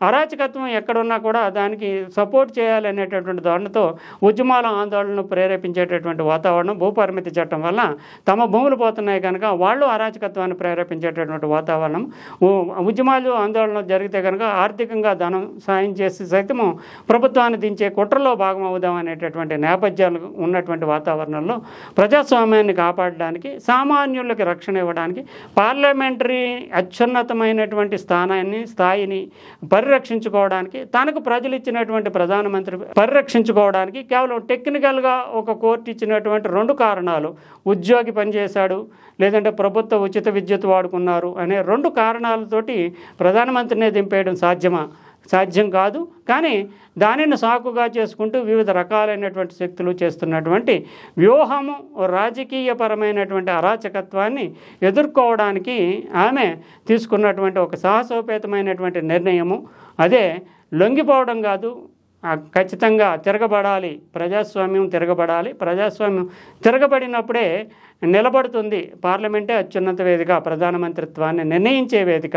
అరాచకత్వం ఎక్కడున్నా కూడా దానికి సపోర్ట్ చేయాలనేటటువంటి ధోరణితో ఉద్యమాల ఆందోళనను ప్రేరేపించేటటువంటి వాతావరణం, భూపరిమితి చట్టం వల్ల తమ భూములు పోతున్నాయి కనుక వాళ్ళు అరాచకత్వాన్ని ప్రేరేపించేటటువంటి వాతావరణం, ఉద్యమాలు ఆందోళన జరిగితే కనుక ఆర్థికంగా ధనం సాయం చేసి సైతము ప్రభుత్వాన్ని దించే కుట్రలో భాగం అవుదాం అనేటటువంటి నేపథ్యాలు ఉన్నటువంటి వాతావరణంలో ప్రజాస్వామ్యాన్ని కాపాడడానికి, సామాన్యులకి రక్షణ ఇవ్వడానికి పార్లమెంటరీ అత్యున్నతమైనటువంటి స్థాయిని పరిరక్షించుకోవడానికి, తనకు ప్రజలు ఇచ్చినటువంటి ప్రధానమంత్రి పరిరక్షించుకోవడానికి కేవలం టెక్నికల్గా ఒక కోర్టు ఇచ్చినటువంటి 2 కారణాలు, ఉద్యోగి పనిచేశాడు లేదంటే ప్రభుత్వ ఉచిత విద్యుత్ వాడుకున్నారు అనే 2 కారణాలతోటి ప్రధానమంత్రినే దింపేయడం సాధ్యం కాదు. కానీ దానిని సాకుగా చేసుకుంటూ వివిధ రకాలైనటువంటి శక్తులు చేస్తున్నటువంటి వ్యూహము, రాజకీయపరమైనటువంటి అరాచకత్వాన్ని ఎదుర్కోవడానికి ఆమె తీసుకున్నటువంటి ఒక సాహసోపేతమైనటువంటి నిర్ణయము. అదే లొంగిపోవడం కాదు, ఖచ్చితంగా తిరగబడాలి, ప్రజాస్వామ్యం తిరగబడాలి. ప్రజాస్వామ్యం తిరగబడినప్పుడే నిలబడుతుంది. పార్లమెంటే అత్యున్నత వేదిక, ప్రధానమంత్రిత్వాన్ని నిర్ణయించే వేదిక.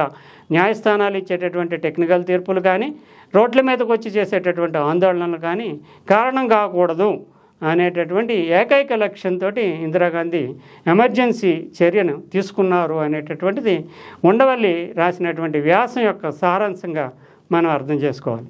న్యాయస్థానాలు ఇచ్చేటటువంటి టెక్నికల్ తీర్పులు కానీ, రోడ్ల మీదకి వచ్చి చేసేటటువంటి ఆందోళనలు కానీ కారణం కాకూడదు అనేటటువంటి ఏకైక లక్ష్యంతో ఇందిరాగాంధీ ఎమర్జెన్సీ చర్యను తీసుకున్నారు అనేటటువంటిది ఉండవల్లి రాసినటువంటి వ్యాసం యొక్క సారాంశంగా మనం అర్థం చేసుకోవాలి.